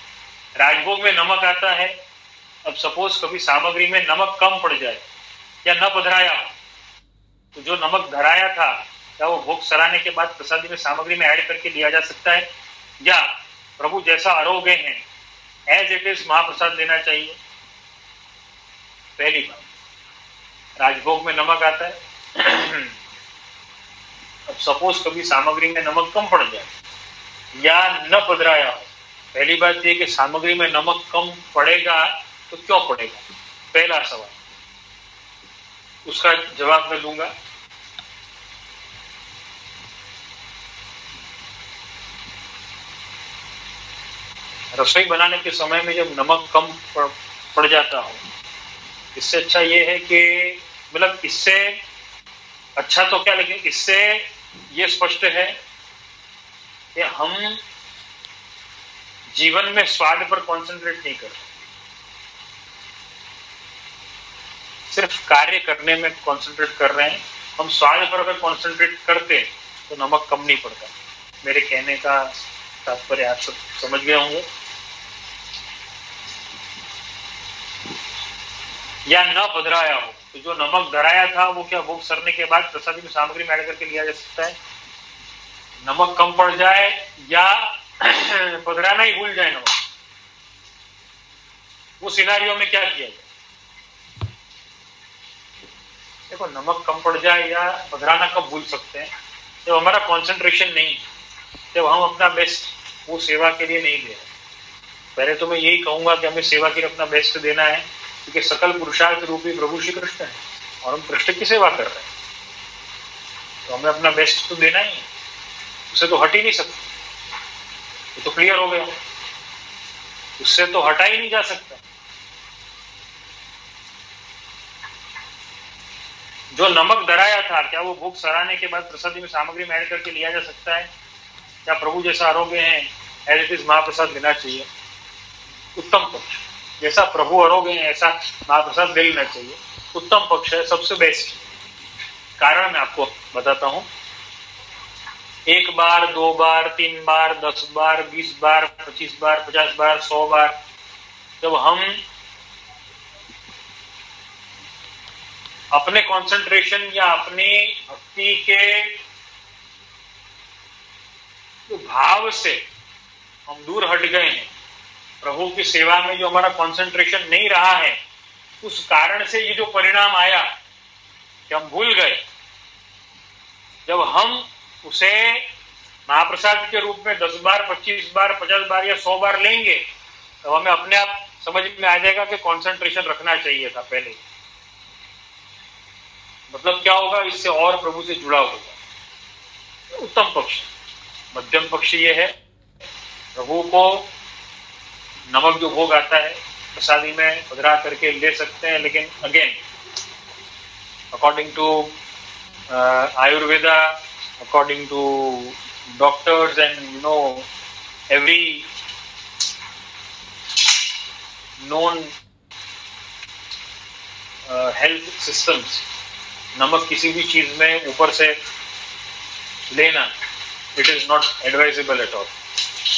राजभोग में नमक आता है। अब सपोज कभी सामग्री में नमक कम पड़ जाए या न पधराया, तो जो नमक धराया था क्या वो भोग सराने के बाद प्रसादी में सामग्री में ऐड करके लिया जा सकता है, या प्रभु जैसा आरोग्य हैं एज इट इज महाप्रसाद लेना चाहिए? पहली बात। राजभोग में नमक आता है। अब सपोज कभी सामग्री में नमक कम पड़ जाए या न पधराया हो, पहली बात यह कि सामग्री में नमक कम पड़ेगा तो क्यों पड़ेगा, पहला सवाल, उसका जवाब मैं दूंगा। रसोई बनाने के समय में जब नमक कम पड़ जाता हो, इससे अच्छा ये है कि मतलब इससे अच्छा तो क्या, लेकिन इससे ये स्पष्ट है कि हम जीवन में स्वाद पर कंसंट्रेट नहीं करते, सिर्फ कार्य करने में कंसंट्रेट कर रहे हैं। हम स्वाद पर अगर कंसंट्रेट करते तो नमक कम नहीं पड़ता। मेरे कहने का तात्पर्य आप सब समझ गए होंगे। या न पधराया हो, तो जो नमक धराया था वो क्या भोग सरने के बाद प्रसादी में सामग्री में ऐड करके लिया जा सकता है। नमक कम पड़ जाए या पधराना ही भूल जाए नमक, वो सिनारियों में क्या किया जाए। देखो, नमक कम पड़ जाए या पधराना कब भूल सकते हैं, जब हमारा कंसंट्रेशन नहीं, जब हम अपना बेस्ट वो सेवा के लिए नहीं दे रहे। पहले तो मैं यही कहूंगा कि हमें सेवा के लिए अपना बेस्ट देना है, क्योंकि सकल पुरुषार्थ रूपी प्रभु श्री कृष्ण है और हम कृष्ण की सेवा कर रहे हैं, तो हमें अपना बेस्ट तो देना ही है, उससे तो हट ही नहीं सकते। ये तो क्लियर हो गया, उससे तो हटा ही नहीं जा सकता। जो नमक धराया था, क्या वो भोग सराहने के बाद प्रसादी में सामग्री में ऐड करके लिया जा सकता है? क्या प्रभु जैसा आरोग्य है एज इट इज महाप्रसाद देना चाहिए? उत्तम पक्ष, जैसा प्रभु आरोग्य है ऐसा महाप्रसाद दे लेना चाहिए, उत्तम पक्ष है, सबसे बेस्ट। कारण मैं आपको बताता हूं। 1 बार, 2 बार, 3 बार, 10 बार, 20 बार, 25 बार, 50 बार, 100 बार, जब हम अपने कंसंट्रेशन या अपनी भक्ति के भाव से हम दूर हट गए हैं, प्रभु की सेवा में जो हमारा कंसंट्रेशन नहीं रहा है, उस कारण से ये जो परिणाम आया कि हम भूल गए, जब हम उसे महाप्रसाद के रूप में 10 बार, 25 बार, 50 बार या 100 बार लेंगे, तो हमें अपने आप समझ में आ जाएगा कि कंसंट्रेशन रखना चाहिए था पहले। मतलब क्या होगा, इससे और प्रभु से जुड़ा होगा। उत्तम पक्ष। मध्यम पक्ष ये है, प्रभु को नमक जो भोग आता है प्रसादी में पधरा करके ले सकते हैं, लेकिन again according to Ayurveda, according to doctors and every known health systems, नमक किसी भी चीज में ऊपर से लेना it is not advisable at all.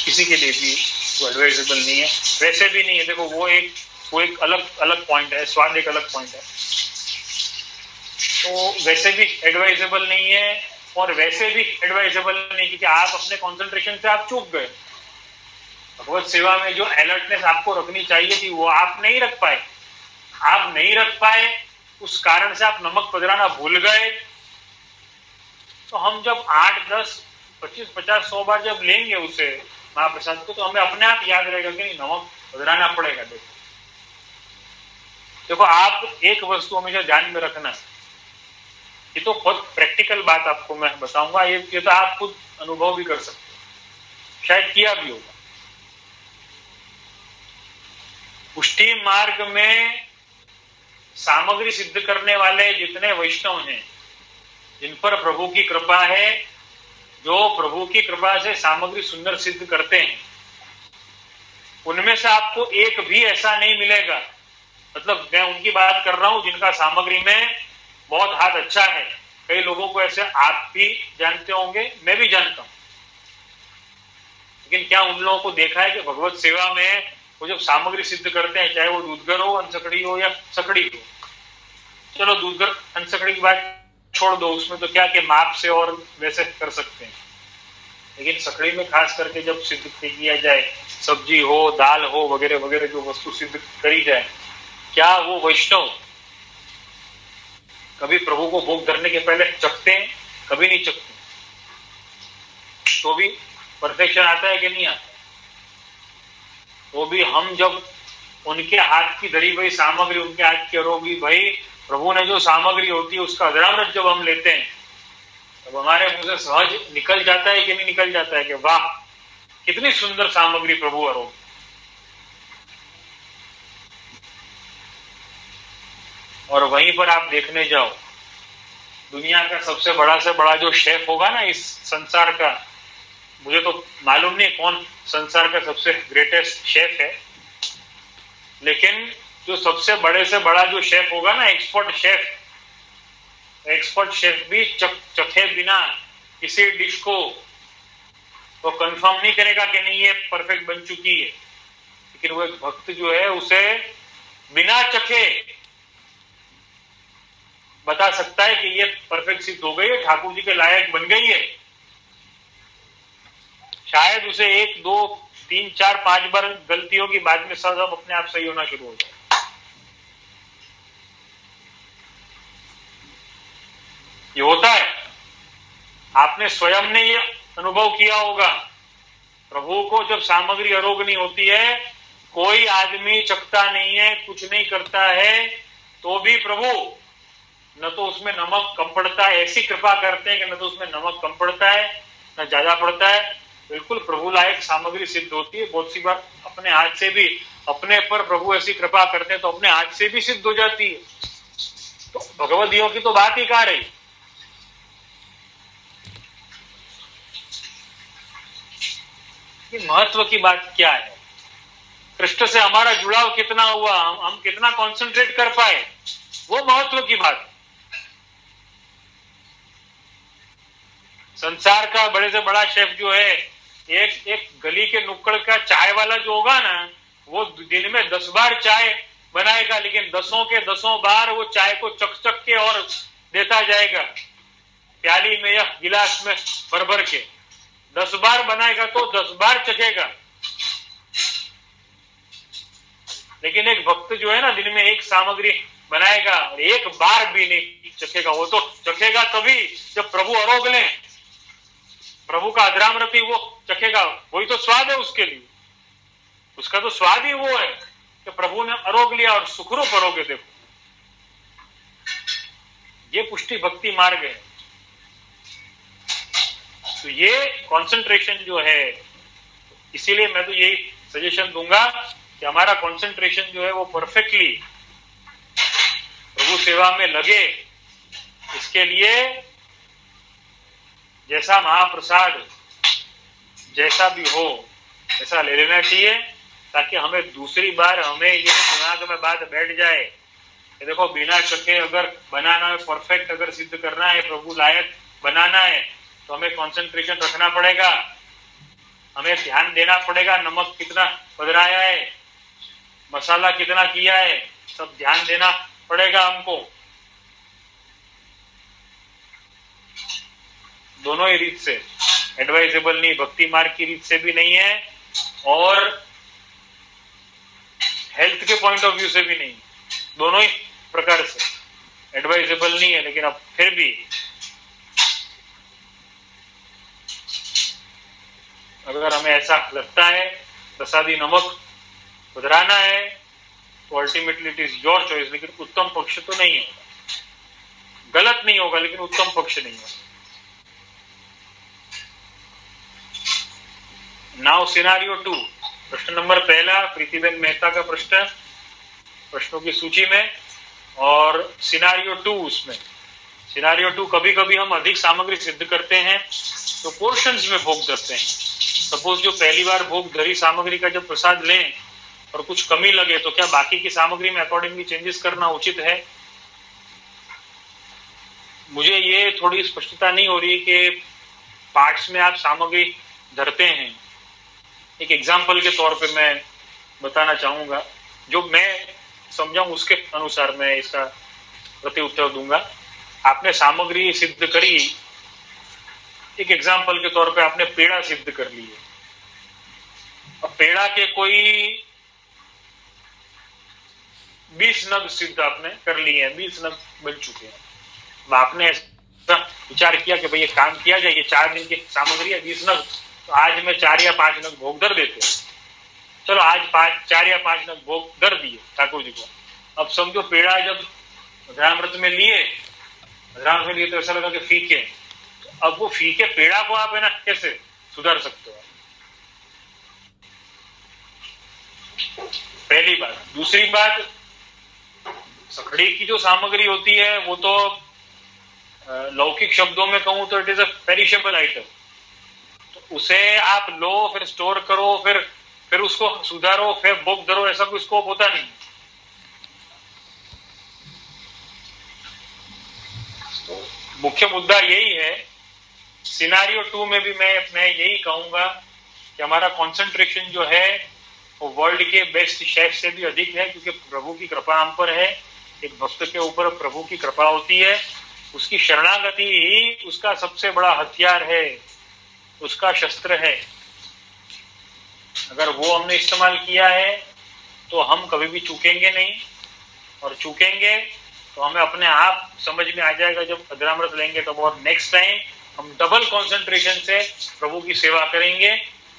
किसी के लिए भी वो एडवाइजेबल नहीं है, वैसे भी नहीं है। देखो, वो एक अलग पॉइंट है, स्वाद एक अलग पॉइंट है, तो वैसे भी एडवाइजेबल नहीं है और वैसे भी एडवाइजेबल नहीं, क्योंकि आप अपने कंसंट्रेशन से आप चूक गए। भगवत सेवा में जो अलर्टनेस आपको रखनी चाहिए थी वो आप नहीं रख पाए। आप नहीं रख पाए, उस कारण से आप नमक पधराना भूल गए। तो हम जब 8, 10, 25, 50, 100 बार जब लेंगे उसे महाप्रसाद को, तो हमें अपने आप याद रहेगा कि नहीं, नमक पधराना पड़ेगा। देखो, आप एक वस्तु हमेशा ध्यान में रखना, ये तो बहुत प्रैक्टिकल बात आपको मैं बताऊंगा, ये तो आप खुद अनुभव भी कर सकते हो, शायद किया भी होगा। पुष्टि मार्ग में सामग्री सिद्ध करने वाले जितने वैष्णव हैं, जिन पर प्रभु की कृपा है, जो प्रभु की कृपा से सामग्री सुंदर सिद्ध करते हैं, उनमें से आपको एक भी ऐसा नहीं मिलेगा, मतलब मैं उनकी बात कर रहा हूं जिनका सामग्री में बहुत हाथ अच्छा है। कई लोगों को ऐसे आप भी जानते होंगे, मैं भी जानता हूं, लेकिन क्या उन लोगों को देखा है कि भगवत सेवा में वो जब सामग्री सिद्ध करते हैं, चाहे वो दूधगर हो, अनसकड़ी हो या सकड़ी हो, चलो दूधगर अनसकड़ी की बात छोड़ दो, उसमें तो क्या कि माप से और वैसे कर सकते हैं, लेकिन सकड़ी में खास करके जब सिद्ध किया जाए, सब्जी हो, दाल हो, वगैरह वगैरह जो वस्तु सिद्ध करी जाए, क्या वो वैष्णव कभी प्रभु को भोग धरने के पहले चखते हैं, कभी नहीं चखते, तो भी परफेक्शन आता है कि नहीं आता? तो भी हम जब उनके हाथ की धरी हुई सामग्री, उनके हाथ की अरोगी, भाई प्रभु ने जो सामग्री होती है उसका अजरामृत जब हम लेते हैं तब हमारे मुंह से सहज निकल जाता है कि नहीं निकल जाता है कि वाह कितनी सुंदर सामग्री प्रभु अरोग। और वहीं पर आप देखने जाओ, दुनिया का सबसे बड़ा से बड़ा जो शेफ होगा ना इस संसार का, मुझे तो मालूम नहीं कौन संसार का सबसे ग्रेटेस्ट शेफ है, लेकिन जो सबसे बड़े से बड़ा जो शेफ होगा ना, एक्सपर्ट शेफ भी चखे बिना किसी डिश को तो कंफर्म नहीं करेगा कि नहीं ये परफेक्ट बन चुकी है, लेकिन वो एक भक्त जो है उसे बिना चखे बता सकता है कि ये परफेक्ट सिद्ध हो गई है, ठाकुर जी के लायक बन गई है। शायद उसे 1, 2, 3, 4, 5 बार गलती होगी, बाद में सब अपने आप सही होना शुरू हो जाए। ये होता है, आपने स्वयं ने ये अनुभव किया होगा। प्रभु को जब सामग्री अरोग नहीं होती है, कोई आदमी चखता नहीं है, कुछ नहीं करता है, तो भी प्रभु न तो उसमें नमक कम पड़ता है, ऐसी कृपा करते हैं कि न तो उसमें नमक कम पड़ता है न ज्यादा पड़ता है, बिल्कुल प्रभु लायक सामग्री सिद्ध होती है। बहुत सी बार अपने हाथ से भी, अपने पर प्रभु ऐसी कृपा करते हैं तो अपने हाथ से भी सिद्ध हो जाती है। तो भगवदियों की तो बात ही कहाँ रही। महत्व की बात क्या है, कृष्ण से हमारा जुड़ाव कितना हुआ, हम कितना कंसंट्रेट कर पाए, वो महत्व की बात। संसार का बड़े से बड़ा शेफ जो है, एक गली के नुक्कड़ का चाय वाला जो होगा ना, वो दिन में 10 बार चाय बनाएगा, लेकिन 10 के 10 बार वो चाय को चक के और देता जाएगा प्याली में या गिलास में भर भर के। 10 बार बनाएगा तो 10 बार चखेगा। लेकिन एक भक्त जो है ना, दिन में एक सामग्री बनाएगा और एक बार भी नहीं चखेगा। वो तो चखेगा तभी जब प्रभु अरोग लें, प्रभु का अधरामृति वो चखेगा, वही तो स्वाद है उसके लिए। उसका तो स्वाद ही वो है कि प्रभु ने अरोग लिया और सुखरूप अरोग है। देखो, ये पुष्टि भक्ति मार्ग है। तो ये कंसंट्रेशन जो है, इसीलिए मैं तो यही सजेशन दूंगा कि हमारा कंसंट्रेशन जो है वो परफेक्टली प्रभु सेवा में लगे। इसके लिए जैसा महाप्रसाद जैसा भी हो ऐसा ले लेना चाहिए, ताकि हमें दूसरी बार हमें ये दिमाग में बात बैठ जाए कि देखो बिना चखे अगर बनाना है, परफेक्ट अगर सिद्ध करना है, प्रभु लायक बनाना है, तो हमें कंसंट्रेशन रखना पड़ेगा, हमें ध्यान देना पड़ेगा। नमक कितना पधराया है, मसाला कितना किया है, सब ध्यान देना पड़ेगा हमको। दोनों ही रीत से एडवाइजेबल नहीं, भक्ति मार्ग की रीत से भी नहीं है और हेल्थ के पॉइंट ऑफ व्यू से भी नहीं, दोनों ही प्रकार से एडवाइजेबल नहीं है। लेकिन अब फिर भी अगर हमें ऐसा लगता है प्रसादी नमक उधराना है तो ultimately it is your choice, लेकिन उत्तम पक्ष तो नहीं होगा। गलत नहीं होगा लेकिन उत्तम पक्ष नहीं होगा। नाउ सिनारियो 2, प्रश्न नंबर 1 प्रीतिबेन मेहता का प्रश्न प्रश्नों की सूची में, और सिनारियो 2 उसमें। सिनारियो 2, कभी कभी हम अधिक सामग्री सिद्ध करते हैं तो पोर्शंस में भोग धरते हैं। सपोज जो पहली बार भोग धरी सामग्री का जब प्रसाद लें और कुछ कमी लगे तो क्या बाकी की सामग्री में अकॉर्डिंगली चेंजेस करना उचित है? मुझे ये थोड़ी स्पष्टता नहीं हो रही कि पार्ट्स में आप सामग्री धरते हैं। एक एग्जाम्पल के तौर पे मैं बताना चाहूंगा, जो मैं समझाऊं उसके अनुसार मैं इसका प्रति उत्तर दूंगा। आपने सामग्री सिद्ध करी, एक एग्जाम्पल के तौर पे आपने पेड़ा सिद्ध कर ली है। अब पेड़ा के कोई 20 नग सिद्ध आपने कर लिए हैं, 20 नग बन चुके हैं। आपने ऐसा विचार किया कि भाई ये काम किया जाए, ये 4 दिन की सामग्री है 20 नग, तो आज मैं 4 या 5 नग भोग दर देते, चलो आज 4 या 5 नग भोग दर दिए ठाकुर जी को। अब समझो पेड़ा जब अधरामृत में लिए तो ऐसा लगा कि फीके, तो अब वो फीके पेड़ा को आप है ना कैसे सुधार सकते हो? पहली बात। दूसरी बात, सखड़ी की जो सामग्री होती है वो तो लौकिक शब्दों में कहूं तो it is a perishable item, तो उसे आप लो फिर स्टोर करो फिर उसको सुधारो फिर भोग धरो, ऐसा कोई स्कोप होता नहीं। तो मुख्य मुद्दा यही है। सिनारियो 2 में भी मैं यही कहूंगा कि हमारा कंसंट्रेशन जो है वो वर्ल्ड के बेस्ट शेफ से भी अधिक है, क्योंकि प्रभु की कृपा हम पर है। एक भक्त के ऊपर प्रभु की कृपा होती है, उसकी शरणागति ही उसका सबसे बड़ा हथियार है, उसका शस्त्र है। अगर वो हमने इस्तेमाल किया है तो हम कभी भी चूकेंगे नहीं, और चूकेंगे तो हमें अपने आप समझ में आ जाएगा जब अधरामृत लेंगे तब, और नेक्स्ट टाइम हम डबल कंसंट्रेशन से प्रभु की सेवा करेंगे,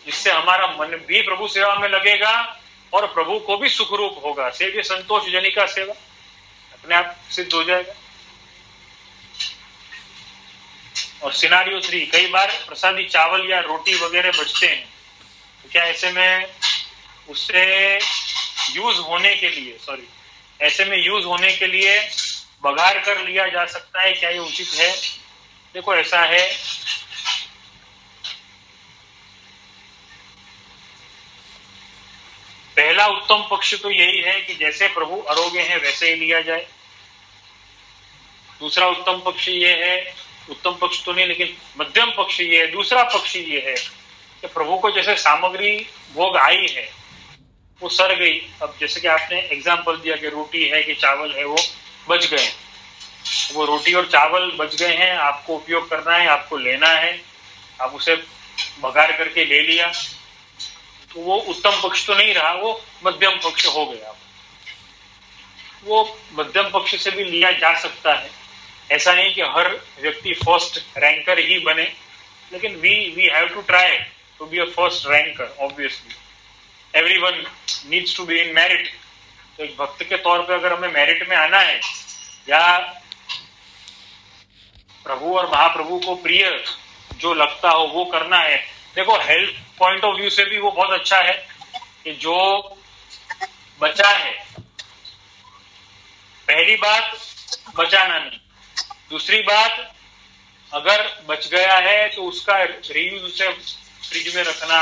जिससे हमारा मन भी प्रभु सेवा में लगेगा और प्रभु को भी सुखरूप होगा। सेव्य संतोष जनिका सेवा अपने आप सिद्ध हो जाएगा। और सिनारियो 3, कई बार प्रसादी चावल या रोटी वगैरह बचते हैं, तो क्या ऐसे में उससे यूज होने के लिए बघार कर लिया जा सकता है? क्या ये उचित है? देखो ऐसा है, पहला उत्तम पक्ष तो यही है कि जैसे प्रभु अरोगे हैं वैसे ही लिया जाए। दूसरा उत्तम पक्ष ये है, उत्तम पक्ष तो नहीं लेकिन मध्यम पक्ष ये है, दूसरा पक्ष ये है कि प्रभु को जैसे सामग्री भोग आई है वो सर गई। अब जैसे कि आपने एग्जाम्पल दिया कि रोटी है कि चावल है वो बच गए, वो रोटी और चावल बच गए हैं, आपको उपयोग करना है, आपको लेना है, आप उसे बघार करके ले लिया, तो वो उत्तम पक्ष तो नहीं रहा, वो मध्यम पक्ष हो गया। वो मध्यम पक्ष से भी लिया जा सकता है। ऐसा नहीं कि हर व्यक्ति फर्स्ट रैंकर ही बने, लेकिन we have to try to be a first ranker. Obviously everyone needs to be in merit. तो एक भक्त के तौर पे अगर हमें मेरिट में आना है या प्रभु और महाप्रभु को प्रिय जो लगता हो वो करना है, देखो हेल्थ पॉइंट ऑफ व्यू से भी वो बहुत अच्छा है कि जो बचा है, पहली बात बचाना नहीं, दूसरी बात अगर बच गया है तो उसका रीयूज, उसे फ्रिज में रखना,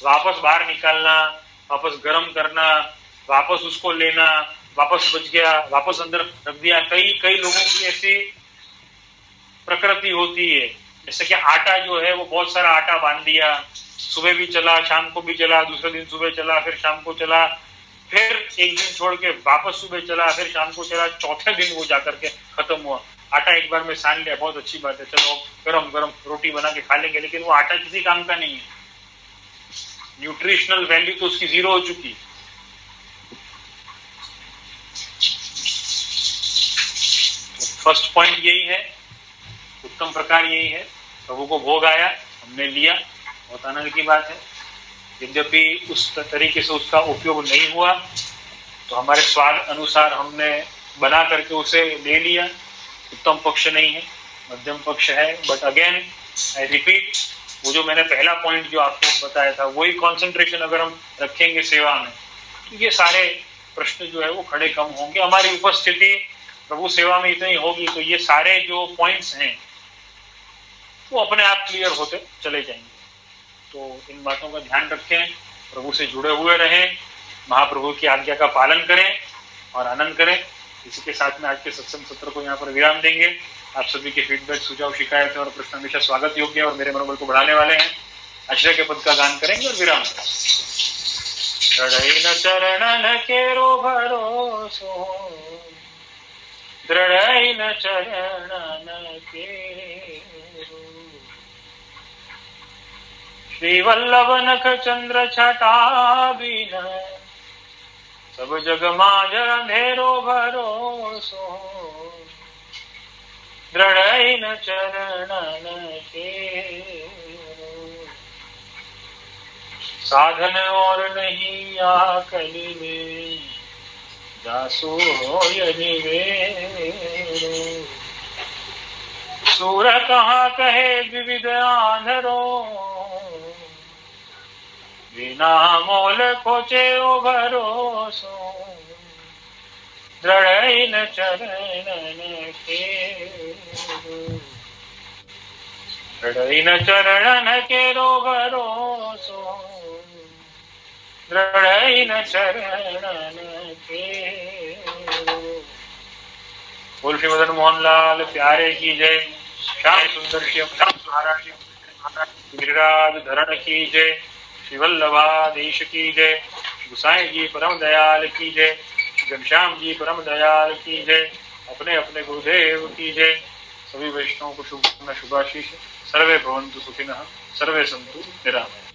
वापस बाहर निकालना, वापस गर्म करना, वापस उसको लेना, वापस बच गया वापस अंदर रख दिया। कई लोगों की ऐसी प्रकृति होती है, जैसे कि आटा जो है वो बहुत सारा आटा बांध दिया, सुबह भी चला, शाम को भी चला, दूसरे दिन सुबह चला, फिर शाम को चला, फिर एक दिन छोड़ के वापस सुबह चला, फिर शाम को चला, चौथे दिन वो जाकर के खत्म हुआ। आटा एक बार में सान लिया, बहुत अच्छी बात है, चलो गरम गरम रोटी बना के खा लेंगे, लेकिन वो आटा किसी काम का नहीं है, न्यूट्रिशनल वैल्यू तो उसकी 0 हो चुकी। फर्स्ट पॉइंट यही है, उत्तम प्रकार यही है, प्रभु को भोग आया, हमने लिया, बहुत आनंद की बात है। यद्यपि उस तरीके से उसका उपयोग नहीं हुआ तो हमारे स्वाद अनुसार हमने बना करके उसे ले लिया, उत्तम पक्ष नहीं है, मध्यम पक्ष है। बट अगेन आई रिपीट, वो जो मैंने पहला पॉइंट जो आपको बताया था, वही कंसंट्रेशन अगर हम रखेंगे सेवा में तो ये सारे प्रश्न जो है वो खड़े कम होंगे। हमारी उपस्थिति प्रभु सेवा में इतनी होगी तो ये सारे जो पॉइंट्स हैं वो अपने आप क्लियर होते चले जाएंगे। तो इन बातों का ध्यान रखें, प्रभु से जुड़े हुए रहें, महाप्रभु की आज्ञा का पालन करें और आनंद करें। इसी के साथ में आज के सत्संग सत्र को यहाँ पर विराम देंगे। आप सभी के फीडबैक, सुझाव, शिकायतें और प्रश्न हमेशा स्वागत योग्य और मेरे मनोबल को बढ़ाने वाले हैं। आश्रय के पद का गान करेंगे और विराम करेंगे। दृढ़ न चरणन केरो भरोसो, दृढ़ न चरणन केरो, श्री वल्लभ नख चंद्र छटा बिन, सब जग मांझ अंधेरो भरोसो, दृढ़ न चरणन के। साधन और नहीं आकल में, जासो निवेर। सूर कहाँ कहे विविध आंधरो, बिना मोल खोचे ओ भरोसो। दृढ़ न चरणन के, दृढ़ न चरणन के रो भरोसो। दृढ़ न चरणन के। बोल श्री मदन मोहन लाल प्यारे की जय। श्याम सुंदर श्याम महाराज गिरिराज धरण की जय। श्री वल्लभाधीश की जय। गुसाई जी परम दयाल की जय। घनश्याम जी परम दयाल की जय। अपने अपने गुरुदेव की जय। सभी वैष्णवों को शुभाशीष। सर्वे भवन्तु सुखिनः, सर्वे सन्तु निरामयाः।